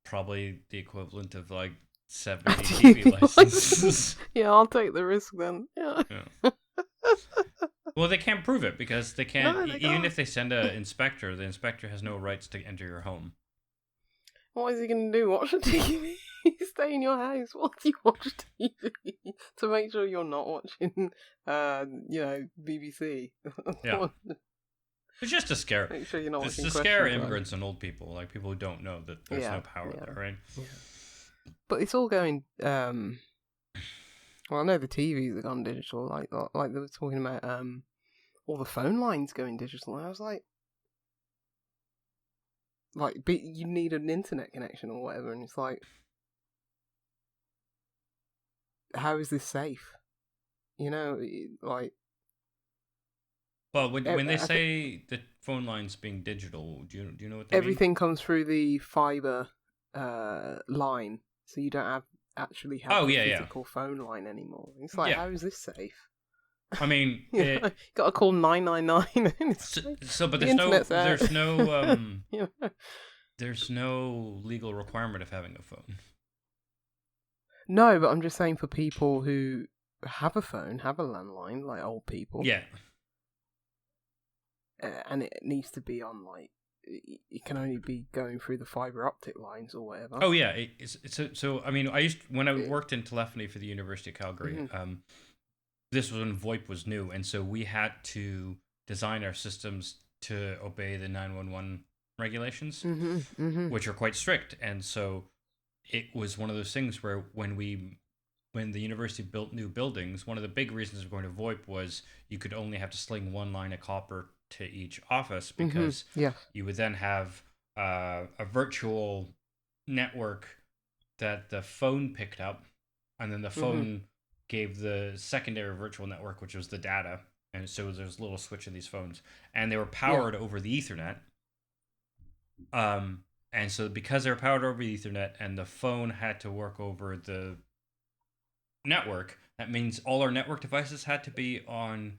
Probably the equivalent of like 70 TV licenses. Yeah, I'll take the risk then. Yeah. Well, they can't prove it because they can't. No, even if they send an inspector, the inspector has no rights to enter your home. What is he going to do? Watch a TV? Stay in your house while you watch TV to make sure you're not watching, BBC. Yeah. It's just to scare. Make sure you're not watching. It's to scare immigrants and old people, like people who don't know that there's no power there, right? Yeah. But it's all going. Well, I know the TVs have gone digital. Like they were talking about all the phone lines going digital, and I was like, you need an internet connection or whatever, and it's like, how is this safe? Well, when they say the phone lines being digital, do you know what they everything mean? Comes through the fiber line, so you don't actually have a physical phone line anymore. It's like, how is this safe? I mean, got to call 999. But there's no legal requirement of having a phone. No, but I'm just saying for people who have a phone, have a landline, like old people. Yeah. And it needs to be on, like, it can only be going through the fibre optic lines or whatever. Oh yeah, so I mean, when I worked in telephony for the University of Calgary, this was when VoIP was new, and so we had to design our systems to obey the 911 regulations, which are quite strict, and so it was one of those things where when the university built new buildings, one of the big reasons of going to VoIP was you could only have to sling one line of copper to each office, because you would then have a virtual network that the phone picked up, and then the phone gave the secondary virtual network, which was the data. And so there's a little switch in these phones, and they were powered over the Ethernet. And so because they were powered over the Ethernet and the phone had to work over the network, that means all our network devices had to be on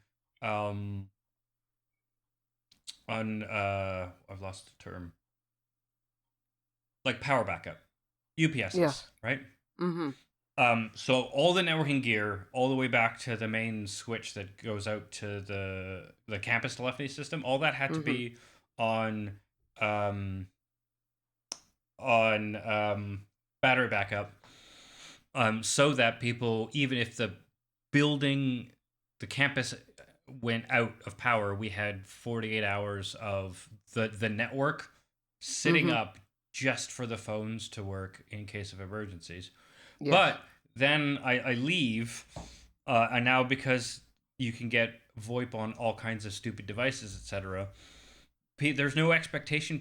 I've lost the term, like power backup, UPSs, right? So all the networking gear, all the way back to the main switch that goes out to the campus telephony system, all that had to be on battery backup, so that people, even if the campus went out of power, we had 48 hours of the network sitting up just for the phones to work in case of emergencies. But then I leave, and now because you can get VoIP on all kinds of stupid devices, etc., there's no expectation.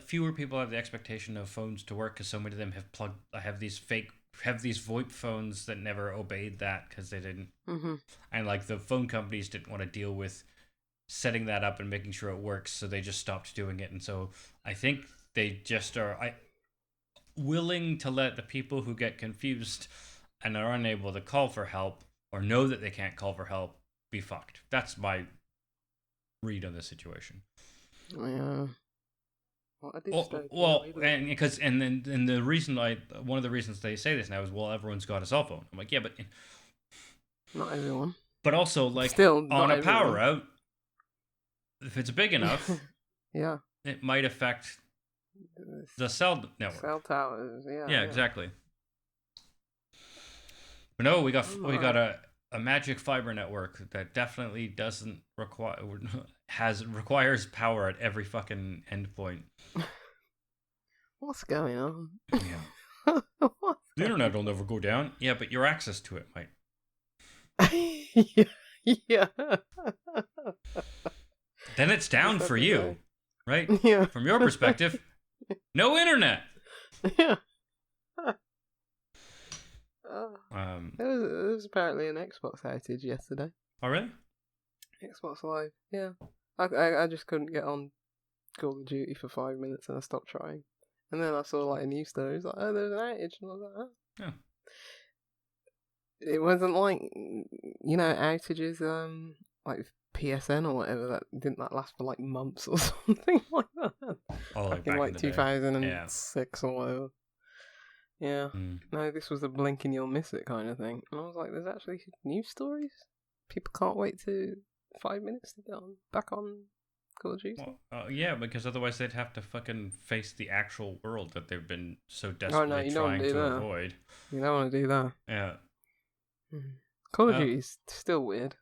Fewer people have the expectation of phones to work, because so many of them have these VoIP phones that never obeyed that because they didn't. And like the phone companies didn't want to deal with setting that up and making sure it works, so they just stopped doing it. And so I think they just are willing to let the people who get confused and are unable to call for help, or know that they can't call for help, be fucked. That's my read on the situation. Yeah. Well, and then the reason one of the reasons they say this now is, well, everyone's got a cell phone. I'm like, yeah, but not everyone. But also, like, still on a power out, if it's big enough, it might affect the cell network. Cell towers, yeah, exactly. But no, we got a magic fiber network that definitely doesn't requires power at every fucking endpoint. What's going on? Yeah. The internet will never go down. Yeah, but your access to it might. Yeah. Then it's down for you, right? Yeah. From your perspective, no internet. Yeah. There was apparently an Xbox outage yesterday. Oh, really? Xbox Live, yeah. I just couldn't get on Call of Duty for 5 minutes, and I stopped trying. And then I saw like a news story. It's like, oh, there's an outage, and I was like, oh. Yeah. It wasn't like, outages like PSN or whatever that last for like months or something like that. Oh, like back in like 2006 or whatever. Yeah. No, this was a blink and you'll miss it kind of thing. And I was like, there's actually news stories? People can't wait 5 minutes to get back on Call of Duty? Well, yeah, because otherwise they'd have to fucking face the actual world that they've been so desperately trying to avoid. You don't want to do that. Yeah. Call of Duty is still weird.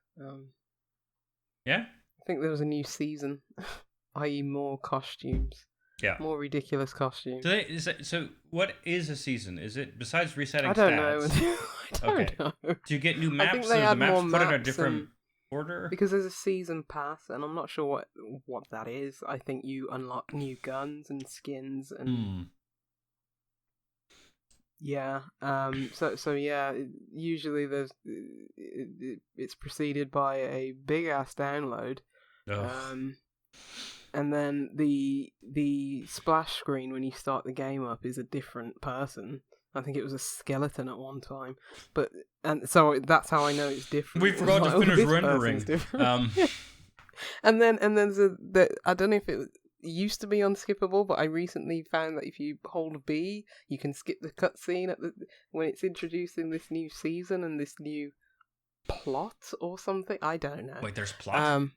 Yeah? I think there was a new season, i.e. more costumes. Yeah. More ridiculous costumes. So what is a season? Is it, besides resetting I don't stats? know. I don't know. Do you get new maps? I think they the add maps more put in a maps different order? Because there's a season pass, and I'm not sure what that is. I think you unlock new guns and skins and... Yeah. So yeah. Usually it's preceded by a big ass download. And then the splash screen when you start the game up is a different person. I think it was a skeleton at one time, and so that's how I know it's different. We forgot to finish rendering. And then I don't know if used to be unskippable, but I recently found that if you hold B, you can skip the cutscene when it's introducing this new season and this new plot or something. I don't know. Wait, there's plot?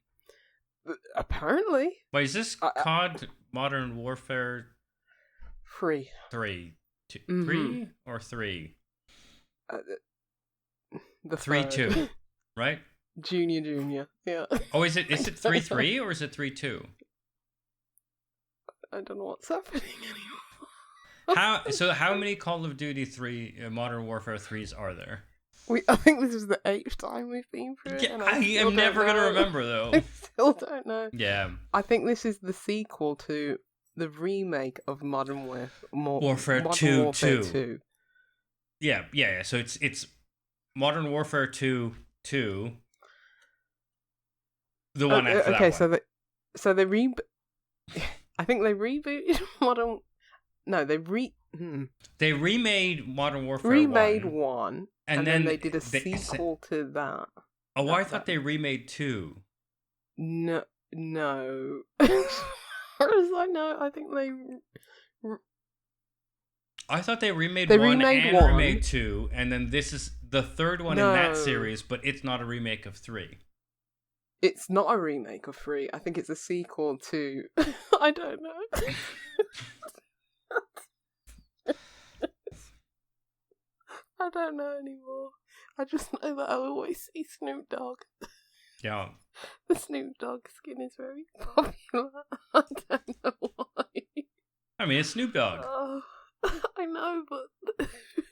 Apparently. Wait, is this COD Modern Warfare 3? 3 Mm-hmm. 3 or 3? The 3-2, right? Junior. Yeah. Oh, is it 3-3 or is it 3-2? I don't know what's happening anymore. How many Call of Duty 3 Modern Warfare 3s are there? I think this is the 8th time we've been through it. Yeah, I am never going to remember, though. I still don't know. Yeah. I think this is the sequel to the remake of Modern Warfare 2. Yeah. So it's Modern Warfare 2, the one after that one. So they I think they rebooted Modern... No, they remade Modern Warfare 1. And then they did a sequel to that. Oh, I thought they remade 2. No. As far as I know, I think they... I thought they remade 1 and remade 2, and then this is the third one in that series, but it's not a remake of 3. It's not a remake of 3. I think it's a sequel to... I don't know. I don't know anymore. I just know that I always see Snoop Dogg. Yeah. The Snoop Dogg skin is very popular. I don't know why. I mean, it's Snoop Dogg. I know, but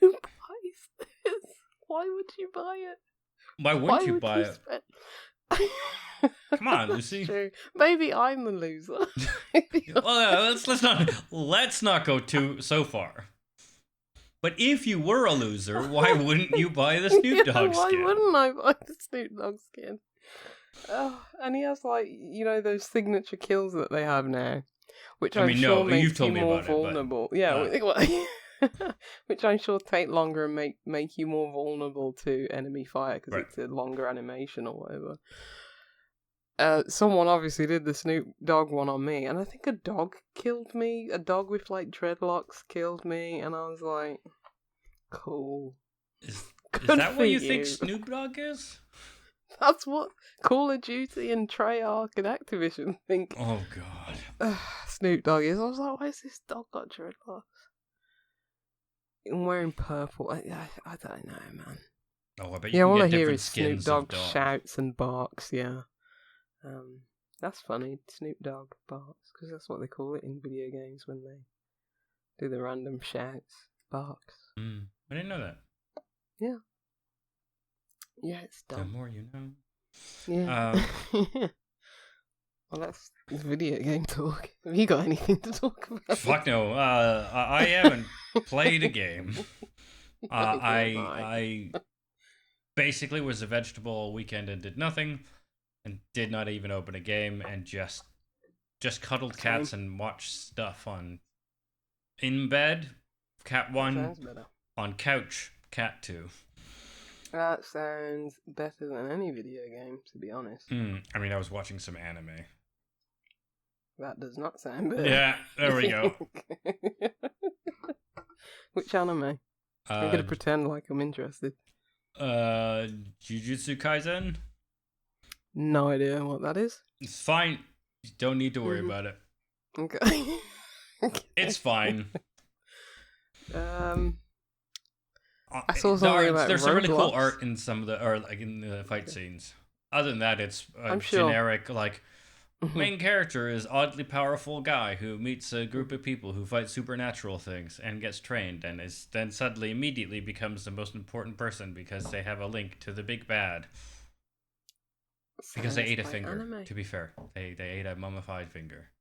who buys this? Why would you buy it? Why wouldn't you buy it? Come on, Lucy. True. Maybe I'm the loser. Well, let's not go so far. But if you were a loser, why wouldn't you buy the Snoop Dogg skin? Why wouldn't I buy the Snoop Dogg skin? And he has those signature kills that they have now, which I'm sure makes you more vulnerable. Which I'm sure take longer and make you more vulnerable to enemy fire because it's a longer animation or whatever. Someone obviously did the Snoop Dogg one on me, and I think a dog killed me. A dog with dreadlocks killed me, and I was like, "Cool." Is that what you think Snoop Dogg is? That's what Call of Duty and Treyarch and Activision think. Oh god, Snoop Dogg is. I was like, "Why has this dog got dreadlocks?" I'm wearing purple. I don't know, man. Oh, I bet you all I hear is Snoop Dogg shouts and barks. Yeah. That's funny. Snoop Dogg barks, because that's what they call it in video games when they do the random shouts, barks. I didn't know that. Yeah. Yeah, it's dumb. The more you know. Yeah. Well, that's video game talk. Have you got anything to talk about? Fuck no. I haven't played a game. I basically was a vegetable all weekend and did nothing. And did not even open a game, and just cuddled cats and watched stuff in bed, cat 1, on couch, cat 2. That sounds better than any video game, to be honest. I mean, I was watching some anime. That does not sound better. Yeah, there we go. Which anime? I'm going to pretend like I'm interested. Jujutsu Kaisen? No idea what that is. It's fine. You don't need to worry about it. Okay. It's fine. I saw something about there's Roblox. some really cool art in some of in the fight scenes. Other than that, it's generic, main character is oddly powerful guy who meets a group of people who fight supernatural things and gets trained and is then suddenly immediately becomes the most important person because they have a link to the big bad. Because they ate a finger, anime. To be fair. They ate a mummified finger.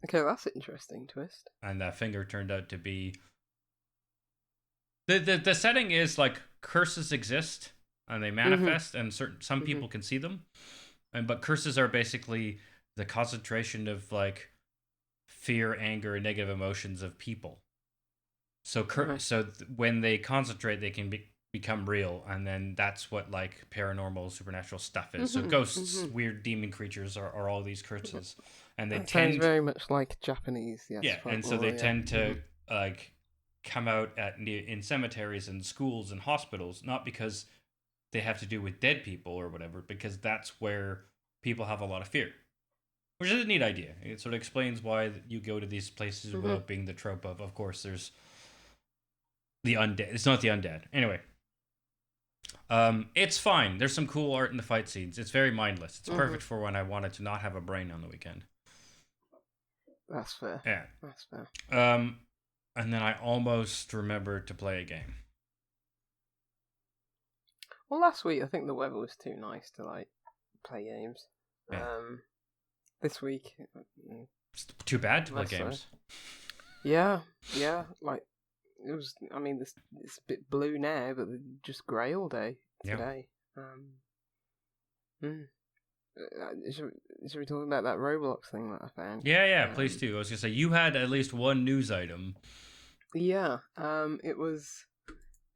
Okay, that's an interesting twist. And that finger turned out to be... The setting is, curses exist, and they manifest, and some people can see them. But curses are basically the concentration of, fear, anger, and negative emotions of people. So when they concentrate, they can become real, and then that's what paranormal supernatural stuff is. So ghosts, weird demon creatures are all these curses, and they That sounds tend very much like Japanese. Yes. yeah, and so folklore, they yeah. tend to like come out in cemeteries and schools and hospitals, not because they have to do with dead people or whatever, because that's where people have a lot of fear. Which is a neat idea. It sort of explains why you go to these places without being the trope of course, there's the undead. It's not the undead. Anyway, it's fine. There's some cool art in the fight scenes. It's very mindless. It's perfect for when I wanted to not have a brain on the weekend. That's fair. Yeah. That's fair. And then I almost remembered to play a game. Well, last week I think the weather was too nice to like play games. Yeah. This week, It's too bad to play Less so. games. yeah, like it was. I mean, it's a bit blue now, but just grey all day today. Should we talk about that Roblox thing that I found? Yeah, please do. I was gonna say you had at least one news item. Yeah, it was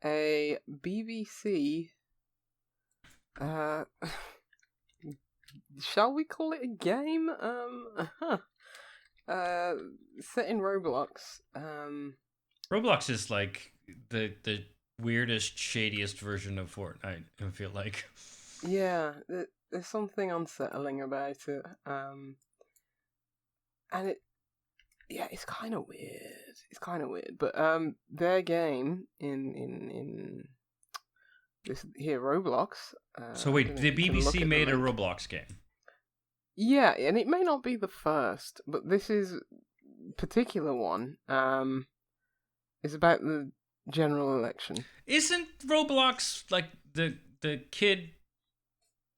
a BBC. Shall we call it a game? Set in Roblox. Roblox is like the weirdest, shadiest version of Fortnite. I feel like. Yeah, there's something unsettling about it. And it's kind of weird. It's kind of weird, but their game in this here Roblox. So wait, the BBC made a Roblox game. Yeah, and it may not be the first, but this is particular one. Is about the general election. Isn't Roblox like the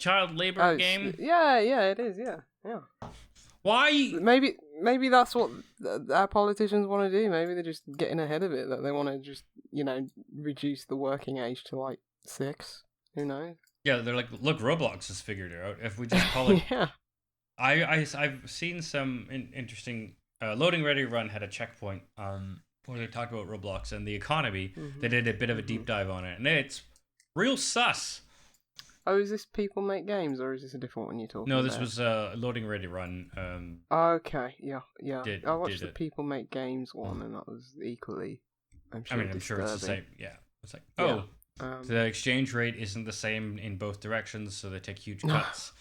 child labor game? Yeah, it is. Yeah. Why? Maybe that's what our politicians want to do. Maybe they're just getting ahead of it. That they want to just reduce the working age to like 6. Who knows? Yeah, they're like, look, Roblox has figured it out. If we just call it, yeah. I've seen some interesting. Loading Ready Run had a checkpoint where they talked about Roblox and the economy. Mm-hmm. They did a bit of a deep dive on it, and it's real sus. Oh, is this People Make Games, or is this a different one you're talking about? No, this was Loading Ready Run. Okay, yeah. I watched the People Make Games one, and that was equally. I'm sure it's the same. Yeah, it's like the exchange rate isn't the same in both directions, so they take huge cuts.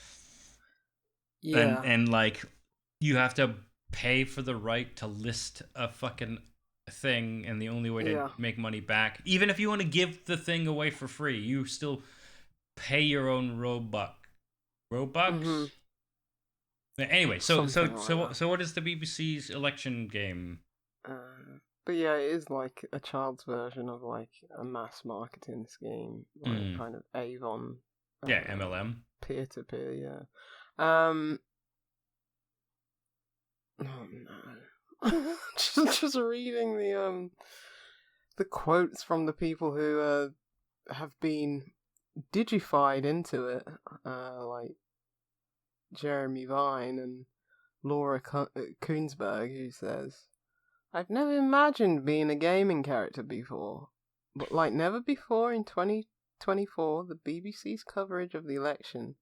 Yeah, and like you have to pay for the right to list a fucking thing, and the only way to make money back, even if you want to give the thing away for free, you still pay your own Robux. Mm-hmm. Anyway, so what is the BBC's election game? But yeah, it is like a child's version of like a mass marketing scheme, like kind of Avon. MLM. Peer to peer, yeah. Oh no. just reading the quotes from the people who have been digified into it, like Jeremy Vine and Laura Koonsberg, who says, "I've never imagined being a gaming character before, but like never before in 2024, the BBC's coverage of the election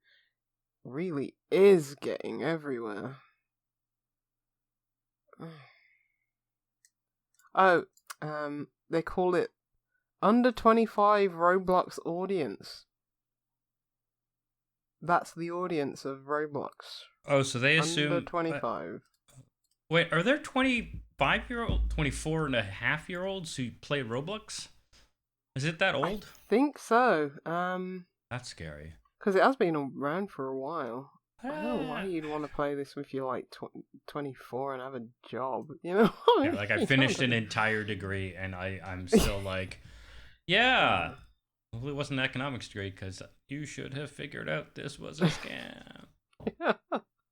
really is getting everywhere." They call it under 25 Roblox audience. That's the audience of Roblox. Oh, so they assume under 25. Wait, are there 25-year-old, 24-and-a-half-year-olds who play Roblox? Is it that old? I think so. That's scary. Because it has been around for a while. I don't know why you'd want to play this if you're like 24 and have a job, you know? Yeah, like I finished an entire degree and I'm still like, yeah. Well, it wasn't an economics degree because you should have figured out this was a scam.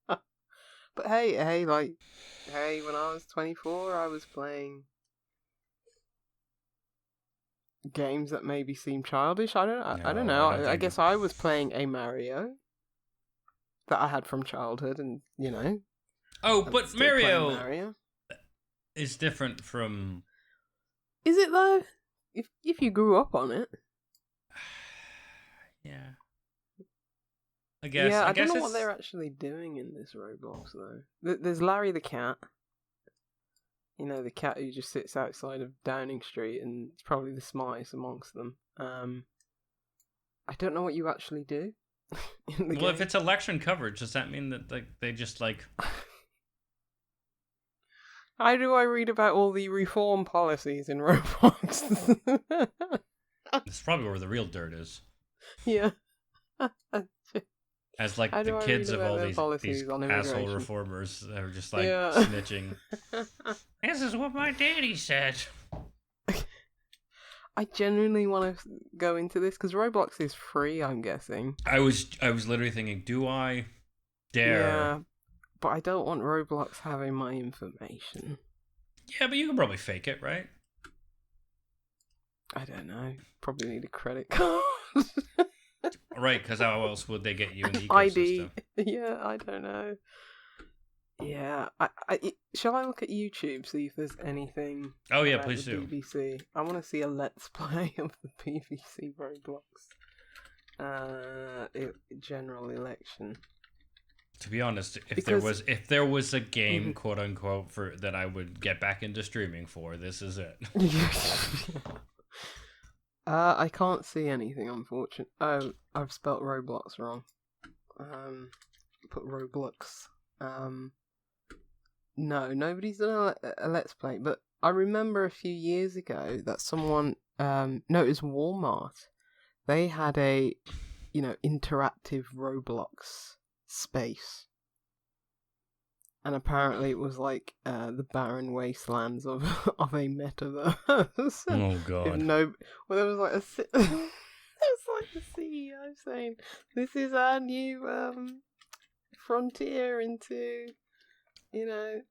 But hey, when I was 24, I was playing games that maybe seem childish. I don't know. I guess I was playing a Mario that I had from childhood, and Oh, but Mario is different from. Is it though? If you grew up on it. Yeah. I guess. Yeah, I guess don't know it's... what they're actually doing in this Roblox though. There's Larry the cat. You know, the cat who just sits outside of Downing Street and it's probably the smartest amongst them. I don't know what you actually do in the game. If it's election coverage, does that mean that like they just like... How do I read about all the reform policies in Roblox? It's probably where the real dirt is. Yeah. As like the kids of all these asshole reformers that are just like snitching. This is what my daddy said. I genuinely want to go into this because Roblox is free, I'm guessing. I was literally thinking, do I dare? Yeah, but I don't want Roblox having my information. Yeah, but you can probably fake it, right? I don't know. Probably need a credit card. Right, because how else would they get you in the ecosystem? ID. Yeah, I don't know. Yeah, shall I look at YouTube, see if there's anything? Oh yeah, please do. BBC. I want to see a let's play of the BBC Roblox. General election. To be honest, if there was a game, quote unquote, for that I would get back into streaming for, this is it. I can't see anything, unfortunately. Oh, I've spelt Roblox wrong. Put Roblox. No, nobody's done a let's play, but I remember a few years ago that someone, no, it was Walmart. They had a, interactive Roblox space. And apparently it was like the barren wastelands of a metaverse. Oh god! There was like there was like the CEO saying, "This is our new frontier into, the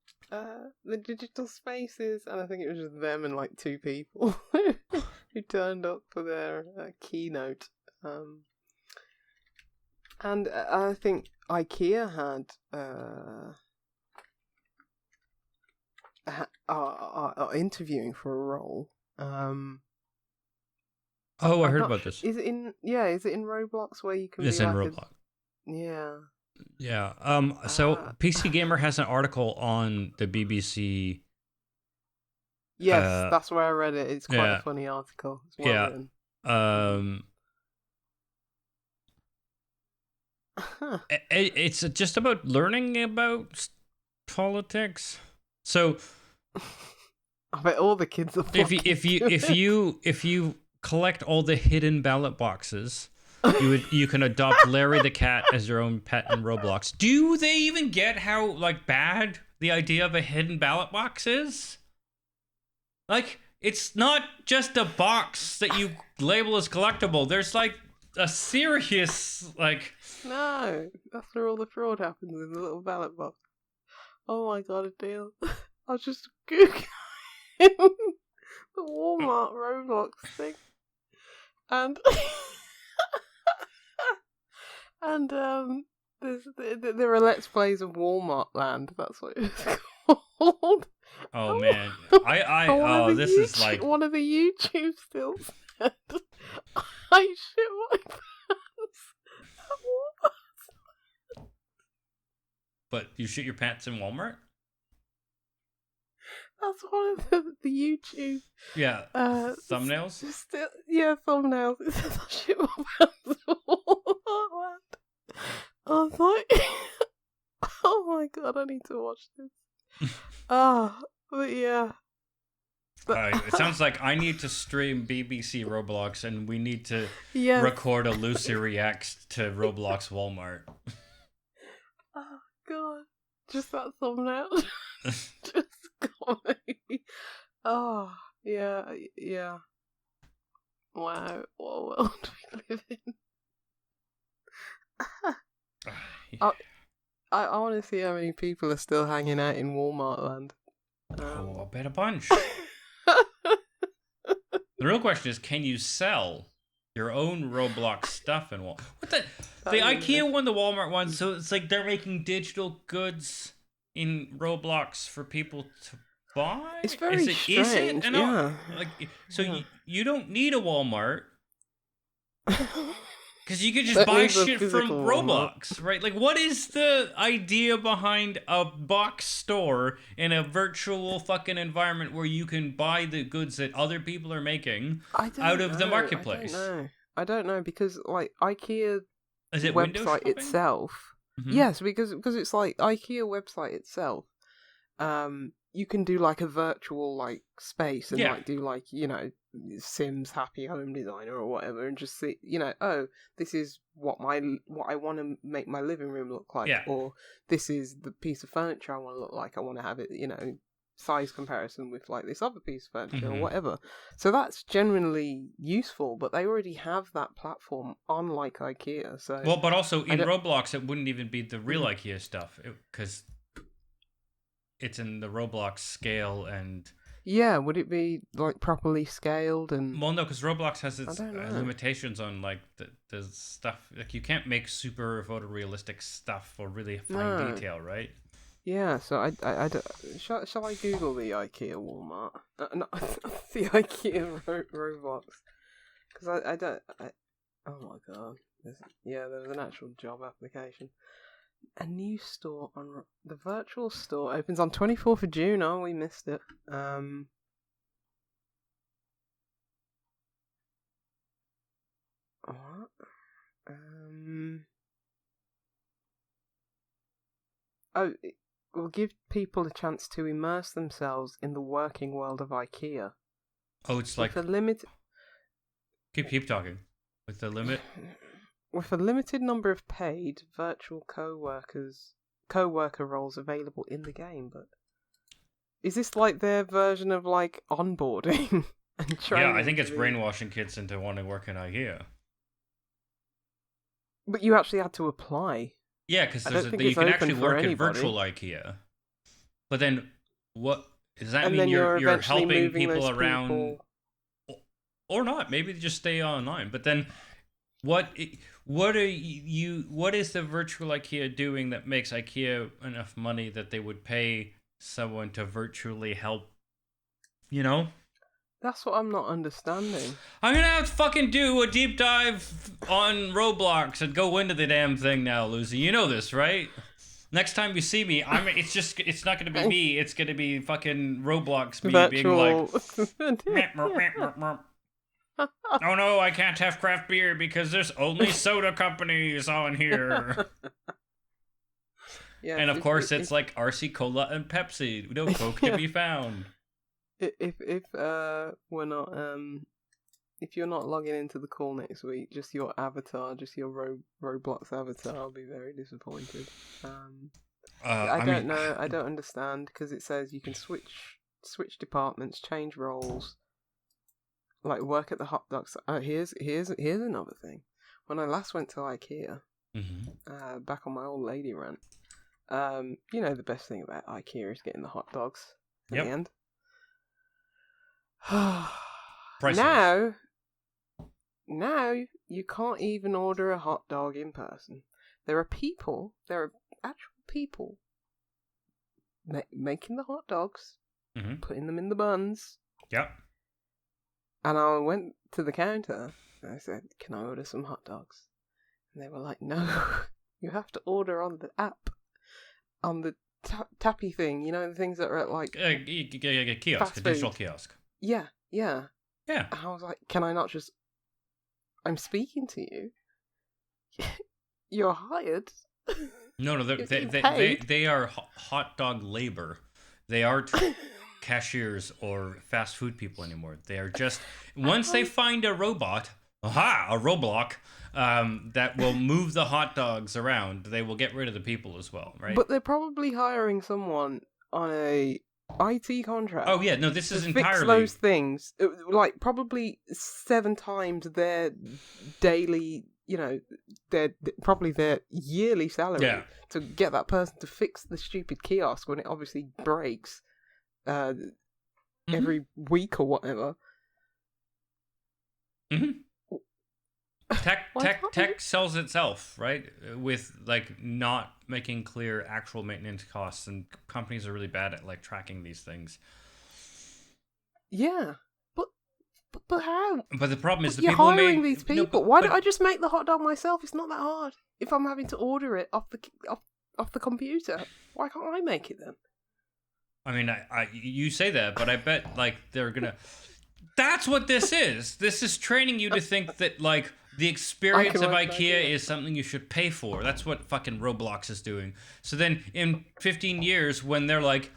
digital spaces." And I think it was just them and like two people who turned up for their keynote. And I think IKEA had are interviewing for a role. I heard about this. Is it in Roblox where you can? It's in Roblox. Yeah. Yeah. So PC Gamer has an article on the BBC. Yes, that's where I read it. It's quite a funny article. It's well written. It's just about learning about politics. So, I bet all the kids are. If you collect all the hidden ballot boxes, you can adopt Larry the cat as your own pet in Roblox. Do they even get how bad the idea of a hidden ballot box is? Like, it's not just a box that you label as collectible. There's a serious No, that's where all the fraud happens, in the little ballot box. Oh my god, Aadil. I was just Googling the Walmart Roblox thing. And there are Let's Plays of Walmart Land, that's what it's called. Oh man. This is like one of the YouTube still said I shit my pants at Walmart. But you shit your pants in Walmart? That's one of the YouTube. Yeah. Thumbnails? Thumbnails. It says I shit my pants at Walmart. I was like, oh my god, I need to watch this. But yeah. It sounds like I need to stream BBC Roblox and we need to record a Lucy Reacts to Roblox Walmart. Oh god. Just that thumbnail. Just comedy. Oh, yeah. Wow, what a world we live in. I want to see how many people are still hanging out in Walmart land. I bet a bunch. The real question is, can you sell your own Roblox stuff in Walmart? The IKEA one, the Walmart one, so it's like they're making digital goods in Roblox for people to buy? It's very strange. Is it? You don't need a Walmart. Because you could just That buy means a shit from physical Walmart. Roblox, right? Like, what is the idea behind a box store in a virtual fucking environment where you can buy the goods that other people are making I don't out of the know. marketplace? I don't know because like IKEA Is it window website shopping? itself. Mm-hmm. Yes, because it's like IKEA website itself. You can do like a virtual like space and Yeah. like do like Sims Happy Home Designer or whatever, and just see oh, this is what I want to make my living room look like, Yeah. or this is the piece of furniture I want to look like. I want to have it size comparison with like this other piece of furniture or whatever. So that's genuinely useful, but they already have that platform on like IKEA. So Well, but also in Roblox, it wouldn't even be the real IKEA stuff because it's in the Roblox scale and. Yeah, would it be like properly scaled and? Well, no, because Roblox has its limitations on like the stuff. Like you can't make super photorealistic stuff or really fine detail, right? Yeah, so I shall I Google the IKEA Walmart? Not the IKEA Roblox, because oh my god, there was an actual job application. A new store on the virtual store opens on 24th of June. Oh, we missed it. What? Oh, it will give people a chance to immerse themselves in the working world of IKEA. Oh, it's like with a limit. Keep talking. With the limit. With a limited number of paid virtual co-worker roles available in the game, but is this like their version of like onboarding and training? Yeah, I think it's brainwashing kids into wanting to work in IKEA. But you actually had to apply. Yeah, because you can actually work in virtual IKEA. But then, what does that mean? You're helping people around, or not? Maybe they just stay online. But then, what is the virtual IKEA doing that makes IKEA enough money that they would pay someone to virtually help? That's what I'm not understanding. I'm gonna have to fucking do a deep dive on Roblox and go into the damn thing now, Lucy. You know this, right? Next time you see me, it's not gonna be me. It's gonna be fucking Roblox being like, oh no, I can't have craft beer because there's only soda companies on here. Yeah, and of course, it's like RC Cola and Pepsi. No Coke to be found. If we're not if you're not logging into the call next week, just your avatar, just your Roblox avatar, I'll be very disappointed. I don't know. I don't understand because it says you can switch departments, change roles, like work at the hot dogs. Here's another thing. When I last went to IKEA, back on my old lady rant, the best thing about IKEA is getting the hot dogs at the end. Now you can't even order a hot dog in person. There are actual people making the hot dogs, putting them in the buns. Yep. And I went to the counter and I said, "Can I order some hot dogs?" And they were like, "No, you have to order on the app, on the tappy thing. The things that are at like kiosk, a digital kiosk." Yeah. Yeah. And I was like, can I not just... I'm speaking to you. You're hired. No, they are hot dog labor. They aren't cashiers or fast food people anymore. They are just... Once they find a robot, a Roblox, that will move the hot dogs around, they will get rid of the people as well, right? But they're probably hiring someone on a IT contract. Oh yeah, no, this is entirely fix those things. Like probably 7 times their daily, probably their yearly salary to get that person to fix the stupid kiosk when it obviously breaks every week or whatever. Tech sells itself, right? With like not making clear actual maintenance costs, and companies are really bad at like tracking these things. Yeah, but But how? But the problem is the You're people who hiring made these people. Why don't I just make the hot dog myself? It's not that hard. If I'm having to order it off the computer, why can't I make it then? I mean, you say that, but I bet like they're gonna. That's what this is. This is training you to think that like the experience of IKEA is something you should pay for. That's what fucking Roblox is doing. So then in 15 years, when they're like,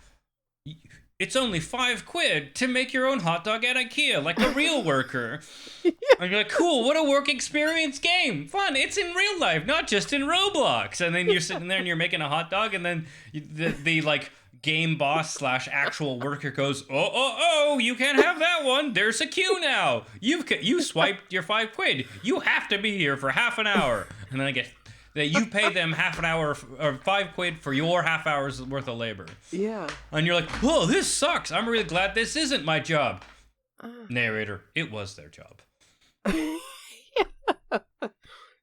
it's only £5 to make your own hot dog at IKEA, like a real worker. And you're like, cool, what a work experience game. Fun, it's in real life, not just in Roblox. And then you're sitting there and you're making a hot dog, and then the like game boss / actual worker goes, oh, you can't have that one. There's a queue now. You swiped your £5. You have to be here for half an hour. And then I get that you pay them half an hour or £5 for your half hour's worth of labor. Yeah. And you're like, oh, this sucks. I'm really glad this isn't my job. Narrator, it was their job. Yeah.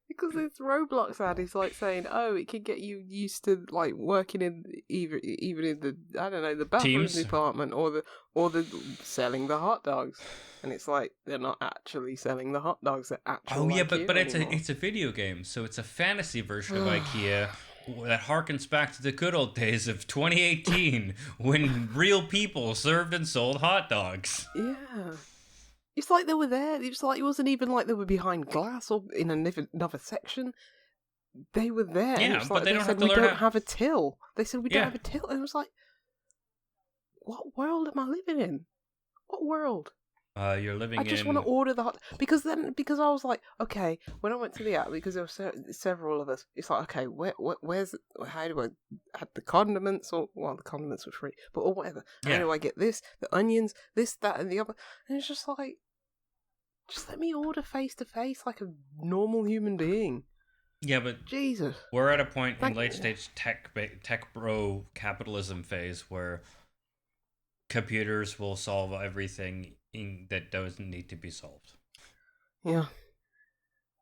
Because this Roblox ad is like saying, oh, it can get you used to like working in even in the, I don't know, the bathroom department or the selling the hot dogs. And it's like they're not actually selling the hot dogs, they're actual IKEA but anymore. it's a video game, so it's a fantasy version of IKEA that harkens back to the good old days of 2018 when real people served and sold hot dogs. Yeah. It's like they were there. It's like it wasn't even like they were behind glass or in another section. They were there. Yeah, it's but like they don't have to we learn don't how... have a till. They said we don't have a till. And it was like, what world am I living in? What world? You're living in... I just want to order the hot... Because I was like, okay, when I went to the app, because there were several of us, it's like, okay, where's... How do I... Add the condiments, or... Well, the condiments were free, but or whatever. How do I get this, the onions, this, that, and the other? And it's just like... Just let me order face to face like a normal human being. Yeah, but... Jesus. We're at a point in late-stage tech bro capitalism phase where computers will solve everything that doesn't need to be solved. Yeah.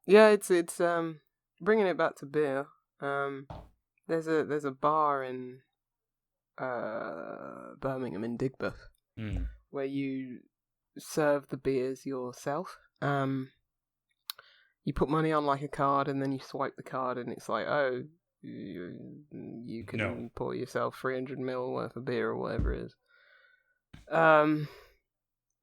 Yeah, it's bringing it back to beer. There's a bar in Birmingham in Digbeth where you serve the beers yourself. You put money on like a card, and then you swipe the card, and it's like, oh, you can pour yourself 300ml worth of beer or whatever it is.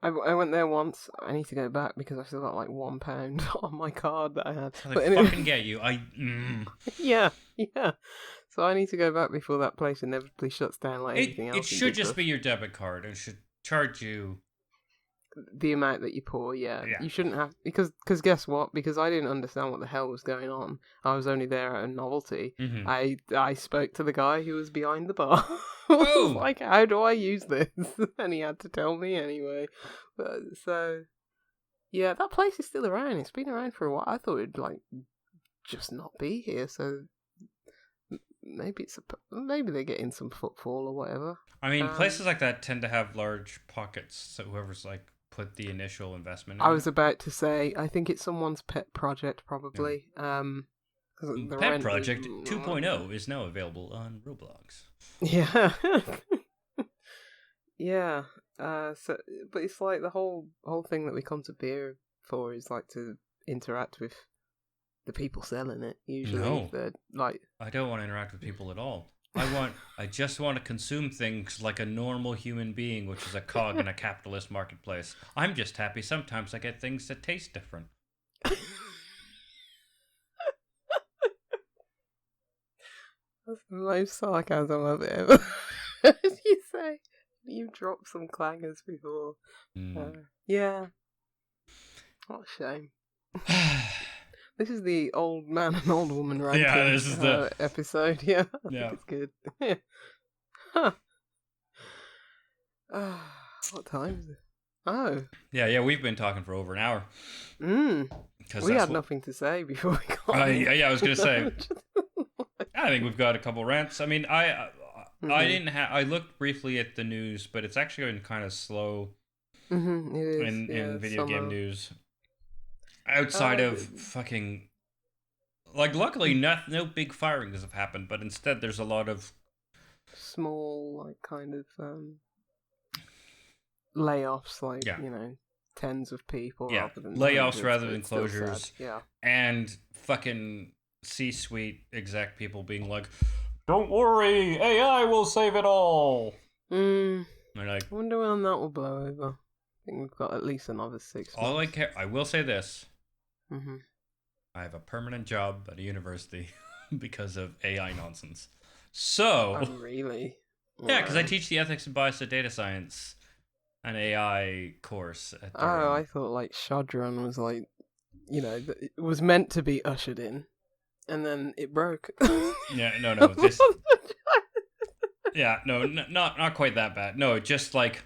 I went there once. I need to go back because I still got like £1 on my card that I had. So they fucking get you. Yeah. So I need to go back before that place inevitably shuts down like anything else. It should just be your debit card. It should charge you the amount that you pour. Yeah. You shouldn't have, because guess what? Because I didn't understand what the hell was going on. I was only there at a novelty. Mm-hmm. I spoke to the guy who was behind the bar. Oh! Like, how do I use this? And he had to tell me anyway. So, yeah, that place is still around. It's been around for a while. I thought it'd like just not be here. So maybe they're getting some footfall or whatever. I mean, places like that tend to have large pockets. So whoever's like put the initial investment in. I was about to say, I think it's someone's pet project, probably. Yeah. Pet Project 2.0 is now available on Roblox. Yeah. Yeah. So, but it's like the whole thing that we come to beer for is like to interact with the people selling it. Usually, no. They're like, I don't want to interact with people at all. I just want to consume things like a normal human being, which is a cog in a capitalist marketplace. I'm just happy sometimes I get things that taste different. That's the most sarcasm I've ever heard you say. You've dropped some clangers before. Yeah. What a shame. This is the old man and old woman ranking this is the episode. Yeah, yeah. It's good. Yeah. Huh. What time is it? Oh. Yeah, we've been talking for over an hour. We had nothing to say before we got I was going to say, I think we've got a couple rants. I mean, I didn't have. I looked briefly at the news, but it's actually been kind of slow It is, in video game news. Outside of fucking, like, luckily no big firings have happened, but instead there's a lot of small, like, kind of layoffs, like, you know, tens of people Yeah, rather than layoffs hundreds, rather but than it's still sad. closures. Yeah. And fucking C-suite exec people being like, "Don't worry, AI will save it all." Mm, They're like, I wonder when that will blow over. I think we've got at least another 6 months. all I care. I will say this: Mm-hmm. I have a permanent job at a university because of AI nonsense. So, Oh, really? yeah, because I Wow. teach the ethics and bias of data science, an AI course at Oh, Durham. I thought like Shadran was like, it was meant to be ushered in, and then it broke. Yeah, no, this. Yeah, no, not quite that bad. No, just like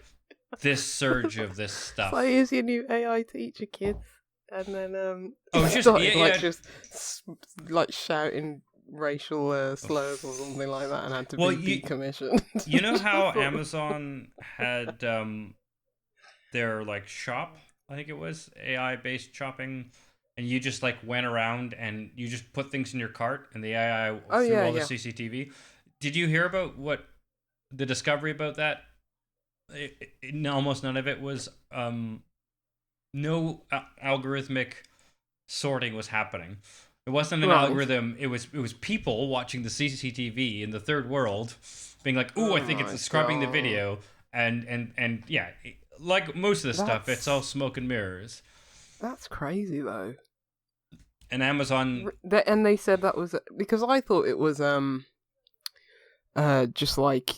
this surge of this stuff. So here's your new AI teacher, kids, and then Oh, it it's just started yeah. just like shouting racial slurs or something like that, and had to be decommissioned. You know how Amazon had their like shop? I think it was AI based shopping, and you just like went around and you just put things in your cart, and the AI through all the CCTV. Did you hear about what the discovery about that? Almost none of it was no algorithmic sorting was happening. It wasn't an algorithm. It was people watching the CCTV in the third world, being like, "Ooh, I think it's scrubbing the video," and yeah, like most of the stuff, it's all smoke and mirrors. That's crazy though. And Amazon, and they said that was because I thought it was just like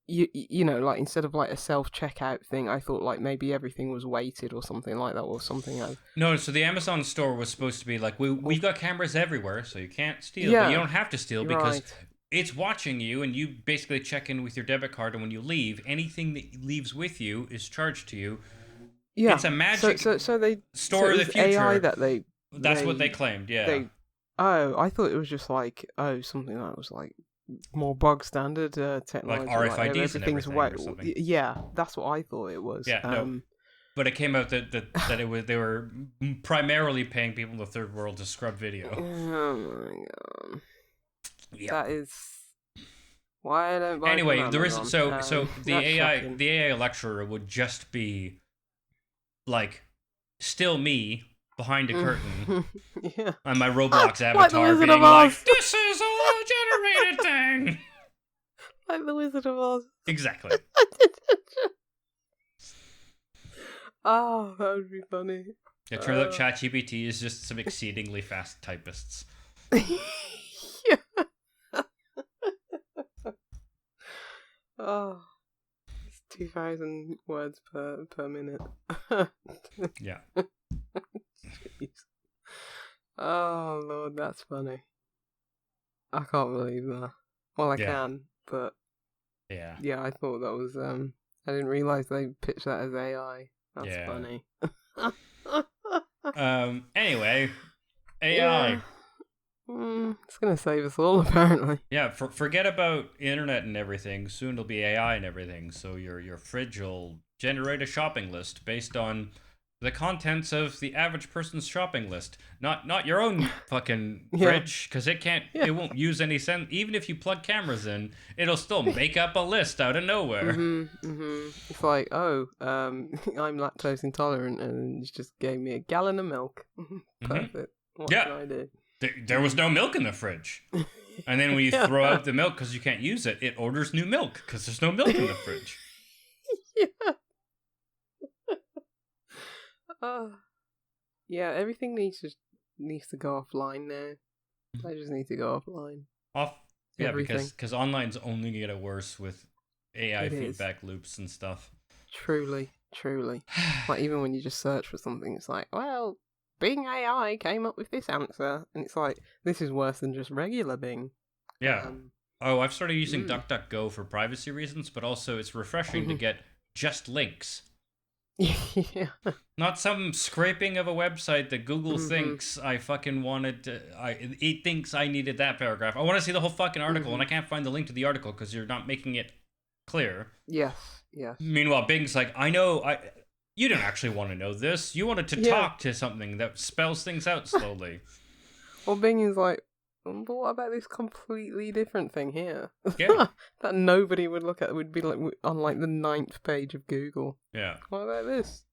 you know, like instead of like a self-checkout thing, I thought like maybe everything was weighted or something like that, or something else. No, so the Amazon store was supposed to be like, we've got cameras everywhere, so you can't steal, but you don't have to steal because it's watching you, and you basically check in with your debit card, and when you leave, anything that leaves with you is charged to you. Yeah, it's a magic so they store of the future. AI that that's what they claimed. Yeah. I thought it was just like something that was like more bog standard technology, like RFIDs and everything or something. Yeah, that's what I thought it was. Yeah, no. But it came out that it was they were primarily paying people in the third world to scrub video. Oh my god. Yeah. That is why I don't buy Anyway, there is so the AI lecturer would just be like still me behind a curtain on my Roblox avatar being like, "This is a generated thing." Like the Wizard of Oz. Exactly. Oh, that would be funny. It turns out ChatGPT is just some exceedingly fast typists. Yeah. Oh, it's 2,000 words per minute. Yeah. Jeez. Oh Lord, that's funny. I can't believe that. Well, I can, but yeah, I thought that was I didn't realize they pitched that as AI. That's funny. Anyway, AI. It's gonna save us all, apparently. Yeah, forget about internet and everything. Soon it'll be AI and everything. So your fridge will generate a shopping list based on the contents of the average person's shopping list. Not your own fucking fridge, because it can't. Yeah. It won't use any sense. Even if you plug cameras in, it'll still make up a list out of nowhere. It's like, I'm lactose intolerant, and it just gave me a gallon of milk. Perfect. What can I do? There was no milk in the fridge. And then when you throw out the milk because you can't use it, it orders new milk because there's no milk in the fridge. Yeah, everything needs to go offline now. I just need to go offline. Yeah, because online's only going to get worse with AI feedback loops and stuff. Truly. Like, even when you just search for something, it's like, well, Bing AI came up with this answer, and it's like, this is worse than just regular Bing. Yeah. I've started using DuckDuckGo for privacy reasons, but also it's refreshing to get just links. Yeah. Not some scraping of a website that Google thinks I fucking wanted to... It thinks I needed that paragraph. I want to see the whole fucking article, and I can't find the link to the article because you're not making it clear. Yes. Meanwhile, Bing's like, you didn't actually want to know this. You wanted to talk to something that spells things out slowly. Well, Bing is like, but what about this completely different thing here? Yeah. That nobody would look at. Would be like on like the 9th page of Google. Yeah. What about this?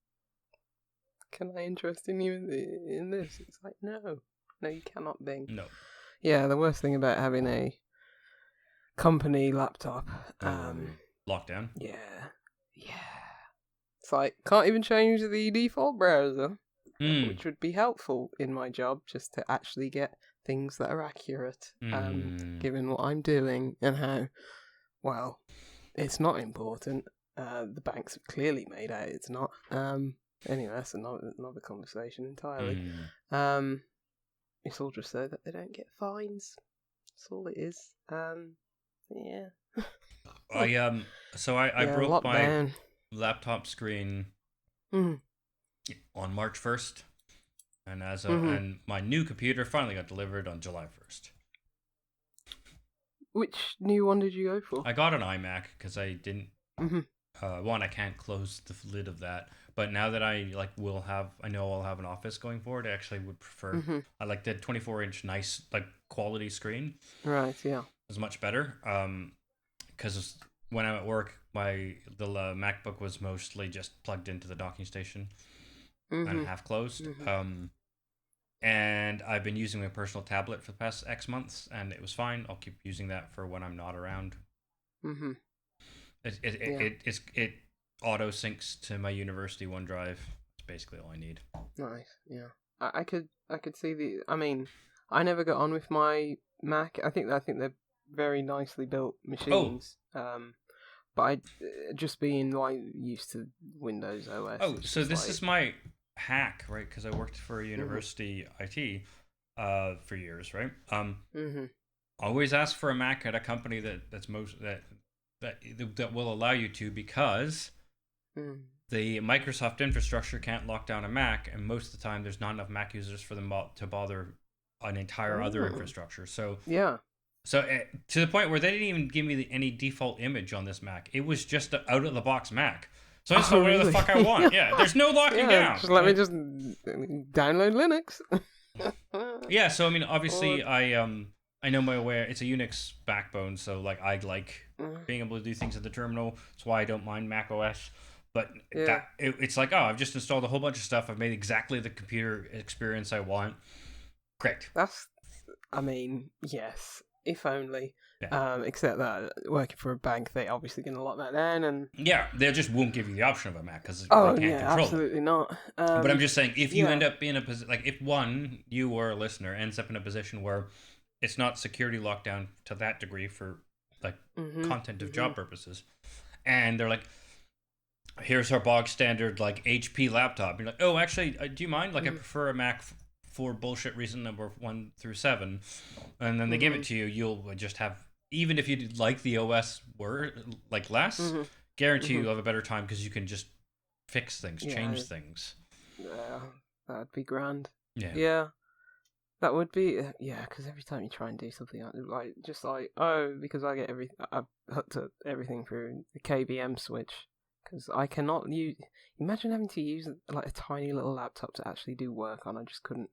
can I interest in you in this? It's like, no, you cannot, Bing. No. Yeah, the worst thing about having a company laptop. Lockdown. Yeah. It's like, can't even change the default browser, which would be helpful in my job, just to actually get things that are accurate, given what I'm doing and how, well, it's not important. The banks have clearly made out it's not. Anyway, that's another conversation entirely. It's all just so that they don't get fines. That's all it is. Yeah. I broke my laptop screen on March 1st, and and my new computer finally got delivered on July 1st. Which new one did you go for? I got an iMac because I didn't. One, I can't close the lid of that. But now that I know I'll have an office going forward, I actually would prefer. I like the 24-inch nice quality screen. Right. Yeah. Is much better. Because when I'm at work, the MacBook was mostly just plugged into the docking station and half closed. And I've been using my personal tablet for the past X months, and it was fine. I'll keep using that for when I'm not around. It auto syncs to my university OneDrive. It's basically all I need. Nice. Yeah. I could see the. I mean, I never got on with my Mac. I think they're very nicely built machines. But I just being used to Windows OS. Oh, so this is my hack, right? Because I worked for a university IT for years, right? Always ask for a Mac at a company that will allow you to, because the Microsoft infrastructure can't lock down a Mac, and most of the time there's not enough Mac users for them to bother an entire other infrastructure. So yeah. So to the point where they didn't even give me any default image on this Mac. It was just an out of the box Mac. So I just do whatever the fuck I want. Yeah, there's no locking down. Just let me just download Linux. Yeah, so I mean, obviously, I know my way. It's a Unix backbone, so I like being able to do things at the terminal. That's why I don't mind Mac OS. But it's like, I've just installed a whole bunch of stuff. I've made exactly the computer experience I want. Great. Yes, if only. Yeah. Except that working for a bank, they're obviously going to lock that down, and they just won't give you the option of a Mac because they can't control absolutely it. Not. But I'm just saying, if you end up being in a position, if you or a listener ends up in a position where it's not security locked down to that degree for content of job purposes, and they're like, here's our bog standard HP laptop. You're like, oh, actually, do you mind? I prefer a Mac for bullshit reason number 1 through 7, and then they give it to you. You'll just have, even if you like the OS less, guarantee you'll have a better time because you can just fix things, change things. Yeah, that'd be grand. Yeah. That would be, because every time you try and do something, because I've hooked up everything through the KVM switch, because I cannot imagine having to use a tiny little laptop to actually do work on. I just couldn't.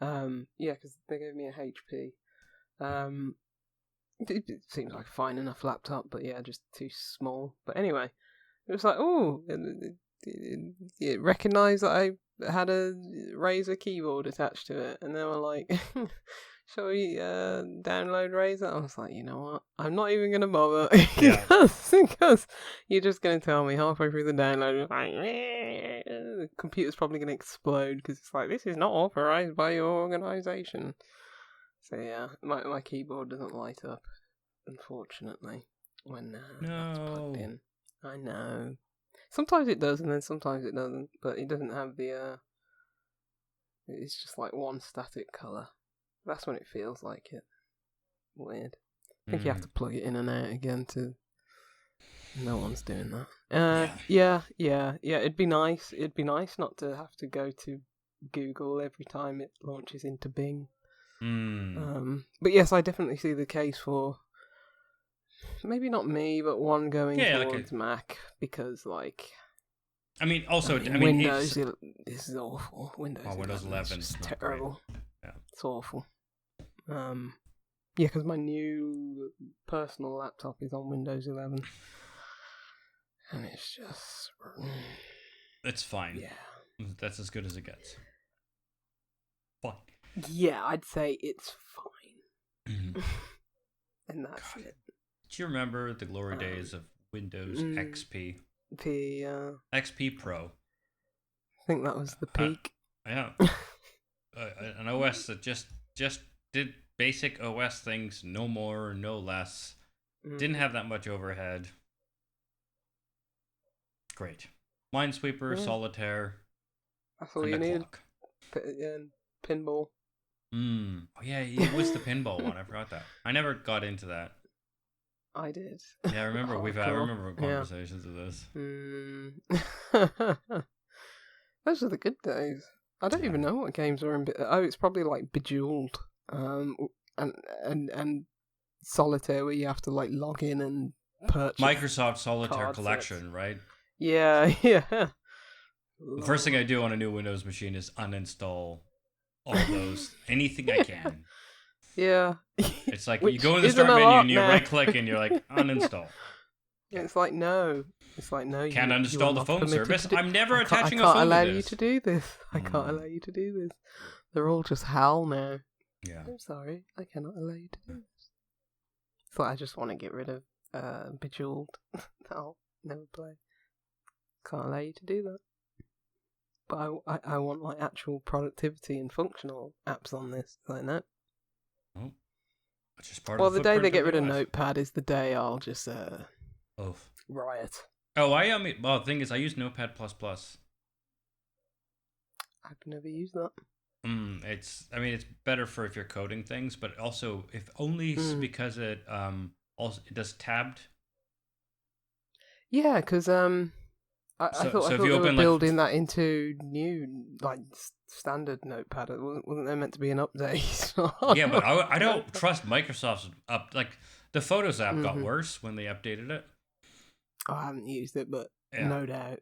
Because they gave me a HP. It seems like a fine enough laptop, but just too small. But anyway, it was it recognised that I had a Razer keyboard attached to it, and they were like, shall we download Razer? I was like, you know what, I'm not even going to bother, because you're just going to tell me halfway through the download, the computer's probably going to explode, because it's like, this is not authorised by your organisation. So my keyboard doesn't light up, unfortunately, when that's plugged in. I know. Sometimes it does, and then sometimes it doesn't. But it doesn't have the. It's just one static colour. That's when it feels like it. Weird. I think you have to plug it in and out again to. No one's doing that. Yeah. It'd be nice. It'd be nice not to have to go to Google every time it launches into Bing. But yes, I definitely see the case for. Maybe not me, but one going towards Mac, because Windows this is awful. Windows 11 is terrible. Yeah. It's awful. Because my new personal laptop is on Windows 11, and it's just. It's fine. Yeah. That's as good as it gets. Fine. Yeah, I'd say it's fine. Mhm. And that's God. it. Do you remember the glory days of Windows XP? XP Pro. I think that was the peak. Yeah. An OS that just did basic OS things, no more, no less. Didn't have that much overhead. Great. Minesweeper, Solitaire, That's all and you a needed. clock. Pinball. Oh yeah, it was the pinball one. I forgot that. I never got into that. I did. Yeah, I remember I remember conversations of this. Those are the good days. I don't even know what games are in. It's probably like Bejeweled, and Solitaire, where you have to like log in and purchase. Microsoft Solitaire Collection, sets. right? Yeah. The first thing I do on a new Windows machine is uninstall all those, anything I can. Yeah. It's like you go in the start menu and you right click and you're like uninstall. Yeah. It's like no. Can't uninstall the phone service. I'm never attaching a phone phone to this. I can't allow you to do this. I can't allow you to do this. They're all just hell now. Yeah. I'm sorry. I cannot allow you to do this. So I just want to get rid of Bejeweled. I'll never play. Can't allow you to do that. But I want like actual productivity and functional apps on this. Like no. Oh. It's just part Well, of the day they get rid of Notepad is the day I'll just riot. Oh, well, the thing is, I use Notepad++. I've never used that. It's better for if you're coding things, but also if only because it it does tabbed. Yeah, because I thought they were building that into new standard Notepad. Wasn't there meant to be an update? Yeah, but I don't trust Microsoft's the Photos app got worse when they updated it. I haven't used it, but no doubt.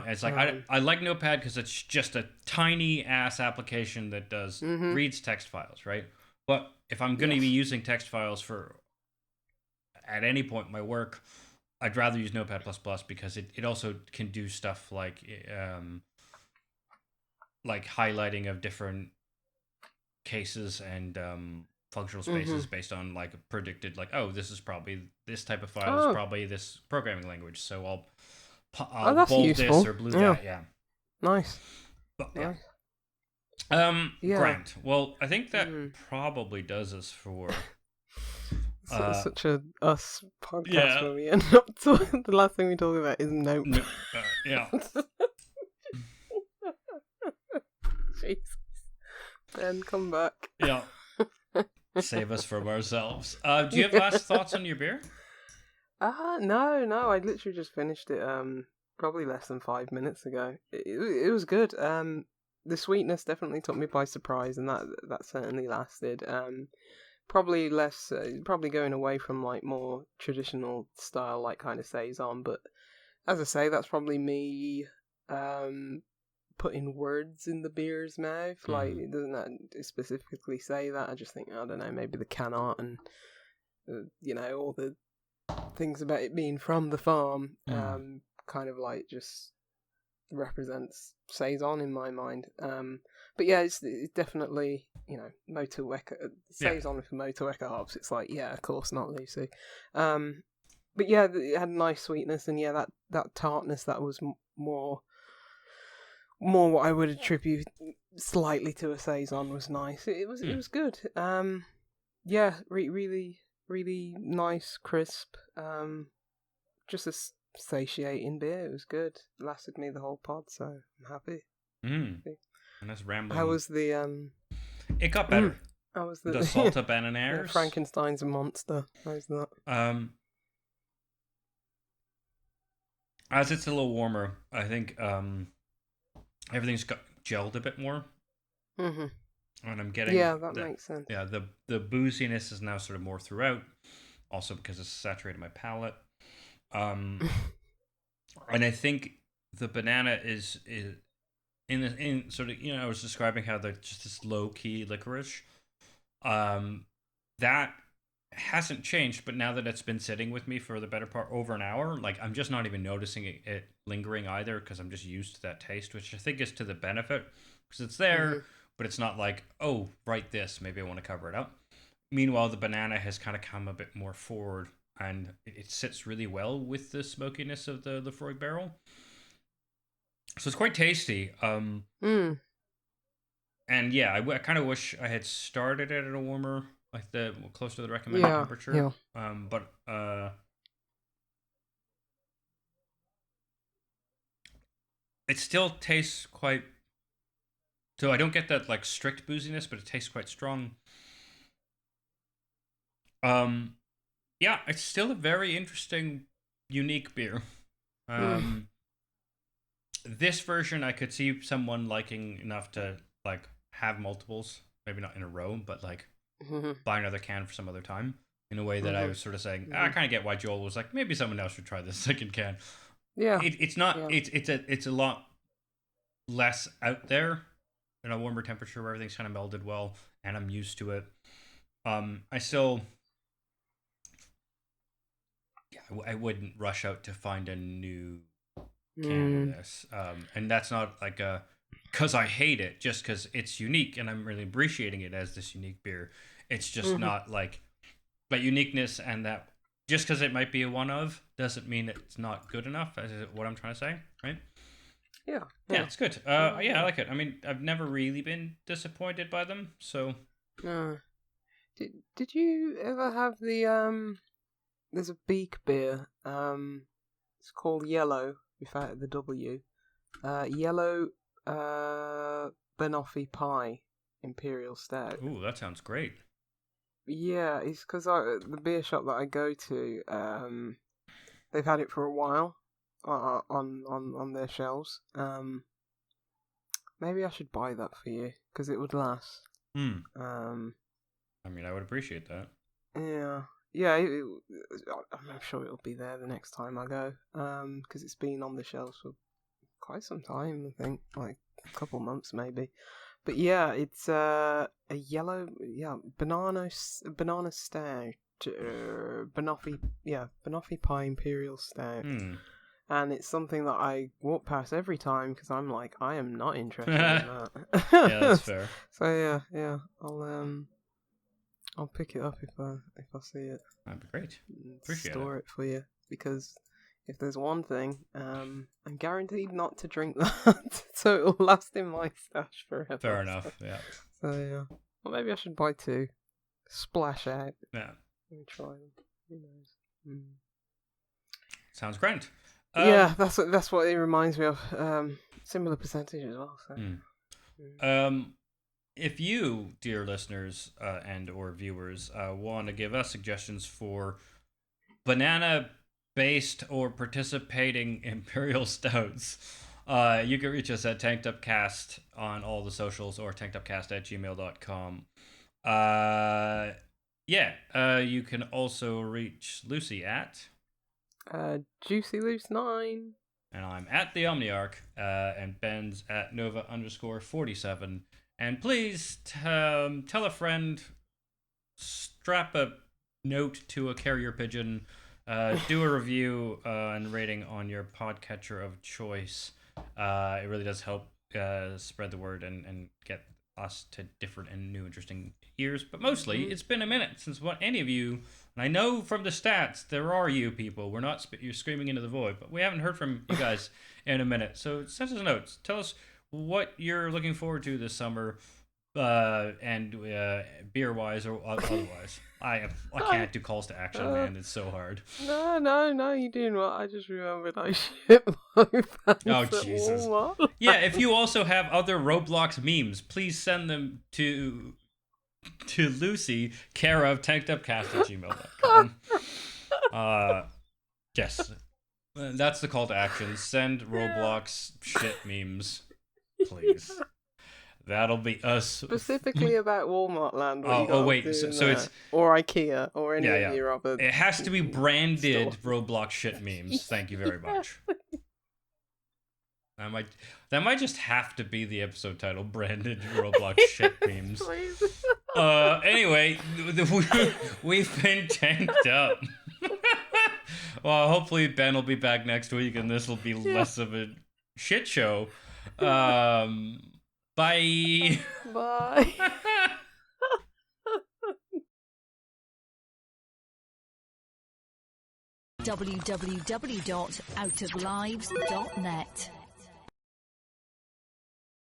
It's like I like Notepad because it's just a tiny ass application that does reads text files, right? But if I'm going to be using text files for at any point in my work, I'd rather use Notepad++ because it also can do stuff like highlighting of different cases and functional spaces based on like predicted, like, oh, this is probably this type of file is probably this programming language, so I'll bold useful. this or blue that. Yeah, nice. But, Grant. Well, I think that probably does us for such a us podcast where we end up talking. The last thing we talk about is nope. Yeah. Jesus. Then come back. Yeah. Save us from ourselves. Do you have last thoughts on your beer? No. I literally just finished it. Probably less than 5 minutes ago. It was good. The sweetness definitely took me by surprise, and that certainly lasted. Probably less. Probably going away from like more traditional style, like kind of saison. But as I say, that's probably me. Putting words in the beer's mouth, like it doesn't specifically say that. I just think, I don't know, maybe the can art and all the things about it being from the farm, kind of like just represents saison in my mind. But yeah, it's definitely Moersleutel saison with Moersleutel hops. It's like, yeah, of course, not Lucy. But yeah, it had a nice sweetness, and yeah, that tartness that was more what I would attribute slightly to a saison was nice. It was good. Yeah, really, really nice, crisp. Just a satiating beer. It was good. It lasted me the whole pod, so I'm happy. And that's rambling. How was the It got better. How was the Salta Bananers? Yeah, Frankenstein's a monster. How's that? As it's a little warmer, I think everything's got gelled a bit more. And I'm getting that makes sense. Yeah, the booziness is now sort of more throughout, also because it's saturated my palate. And I think the banana is in sort of, I was describing how they're just this low key licorice. That hasn't changed, but now that it's been sitting with me for the better part over an hour, like I'm just not even noticing it lingering either, because I'm just used to that taste, which I think is to the benefit, because it's there, but it's not like, oh, right, this, maybe I want to cover it up. Meanwhile, the banana has kind of come a bit more forward, and it sits really well with the smokiness of the Laphroaig barrel. So it's quite tasty. And yeah, I kind of wish I had started it at a warmer, like close to the recommended temperature. Yeah. But it still tastes quite. So I don't get that like strict booziness, but it tastes quite strong. Yeah, it's still a very interesting, unique beer. This version I could see someone liking enough to like have multiples, maybe not in a row, but like buy another can for some other time. In a way that I was sort of saying, I kind of get why Joel was like, maybe someone else should try this second can. Yeah, it's not. Yeah. It's a lot less out there in a warmer temperature where everything's kind of melded well, and I'm used to it. I still, yeah, I wouldn't rush out to find a new can of this, and that's not like a because I hate it, just because it's unique and I'm really appreciating it as this unique beer. It's just not like, but uniqueness and that just because it might be a one of doesn't mean it's not good enough. Is what I'm trying to say, right? Yeah, it's good. Yeah, I like it. I mean, I've never really been disappointed by them. So, did you ever have the There's a beak beer. It's called Yellow without the W. Yellow banoffee pie Imperial Stout. Ooh, that sounds great. Yeah, it's because the beer shop that I go to, they've had it for a while on their shelves. Maybe I should buy that for you because it would last. I mean, I would appreciate that. Yeah, I'm sure it'll be there the next time I go. Because it's been on the shelves for quite some time. I think like a couple months maybe. But yeah, it's a yellow banana stout, banoffee pie Imperial Stout. And it's something that I walk past every time because I'm like, I am not interested in that. Yeah, that's fair. So yeah, I'll pick it up if I see it. That'd be great. Appreciate Store it for you, because if there's one thing, I'm guaranteed not to drink that, so it'll last in my stash forever. Fair enough. Yeah. So yeah, well, maybe I should buy two. Splash out. Yeah. Let me try them. Who knows? Sounds great. Yeah, that's what it reminds me of. Similar percentage as well. So. If you, dear listeners and or viewers, want to give us suggestions for banana-based or participating Imperial Stouts, you can reach us at tankedupcast on all the socials or tankedupcast@gmail.com. You can also reach Lucy at... JuicyLoose9. And I'm at the Omniarch, and Ben's at Nova_47. And please tell a friend, strap a note to a carrier pigeon, do a review and rating on your podcatcher of choice. It really does help spread the word and get us to different and new interesting ears. But mostly, it's been a minute since any of you, and I know from the stats, there are you people. We're not you're screaming into the void, but we haven't heard from you guys in a minute. So send us notes. Tell us what you're looking forward to this summer, and beer-wise or otherwise. I can't do calls to action, man. It's so hard. No, you're doing well. I just remembered I shipped my pants at Jesus. Walmart. Yeah, if you also have other Roblox memes, please send them to Lucy, care of tankedupcast@gmail.com. Yes. That's the call to action. Send Roblox shit memes, please. That'll be us. Specifically about Walmart land. Wait. So it's... Or IKEA, or any of your other... It has to be branded Roblox shit memes. Thank you very much. That might just have to be the episode title, branded Roblox shit memes. Anyway, we've been tanked up. Well, hopefully Ben will be back next week and this will be less of a shit show. Bye. Bye. www.outoflives.net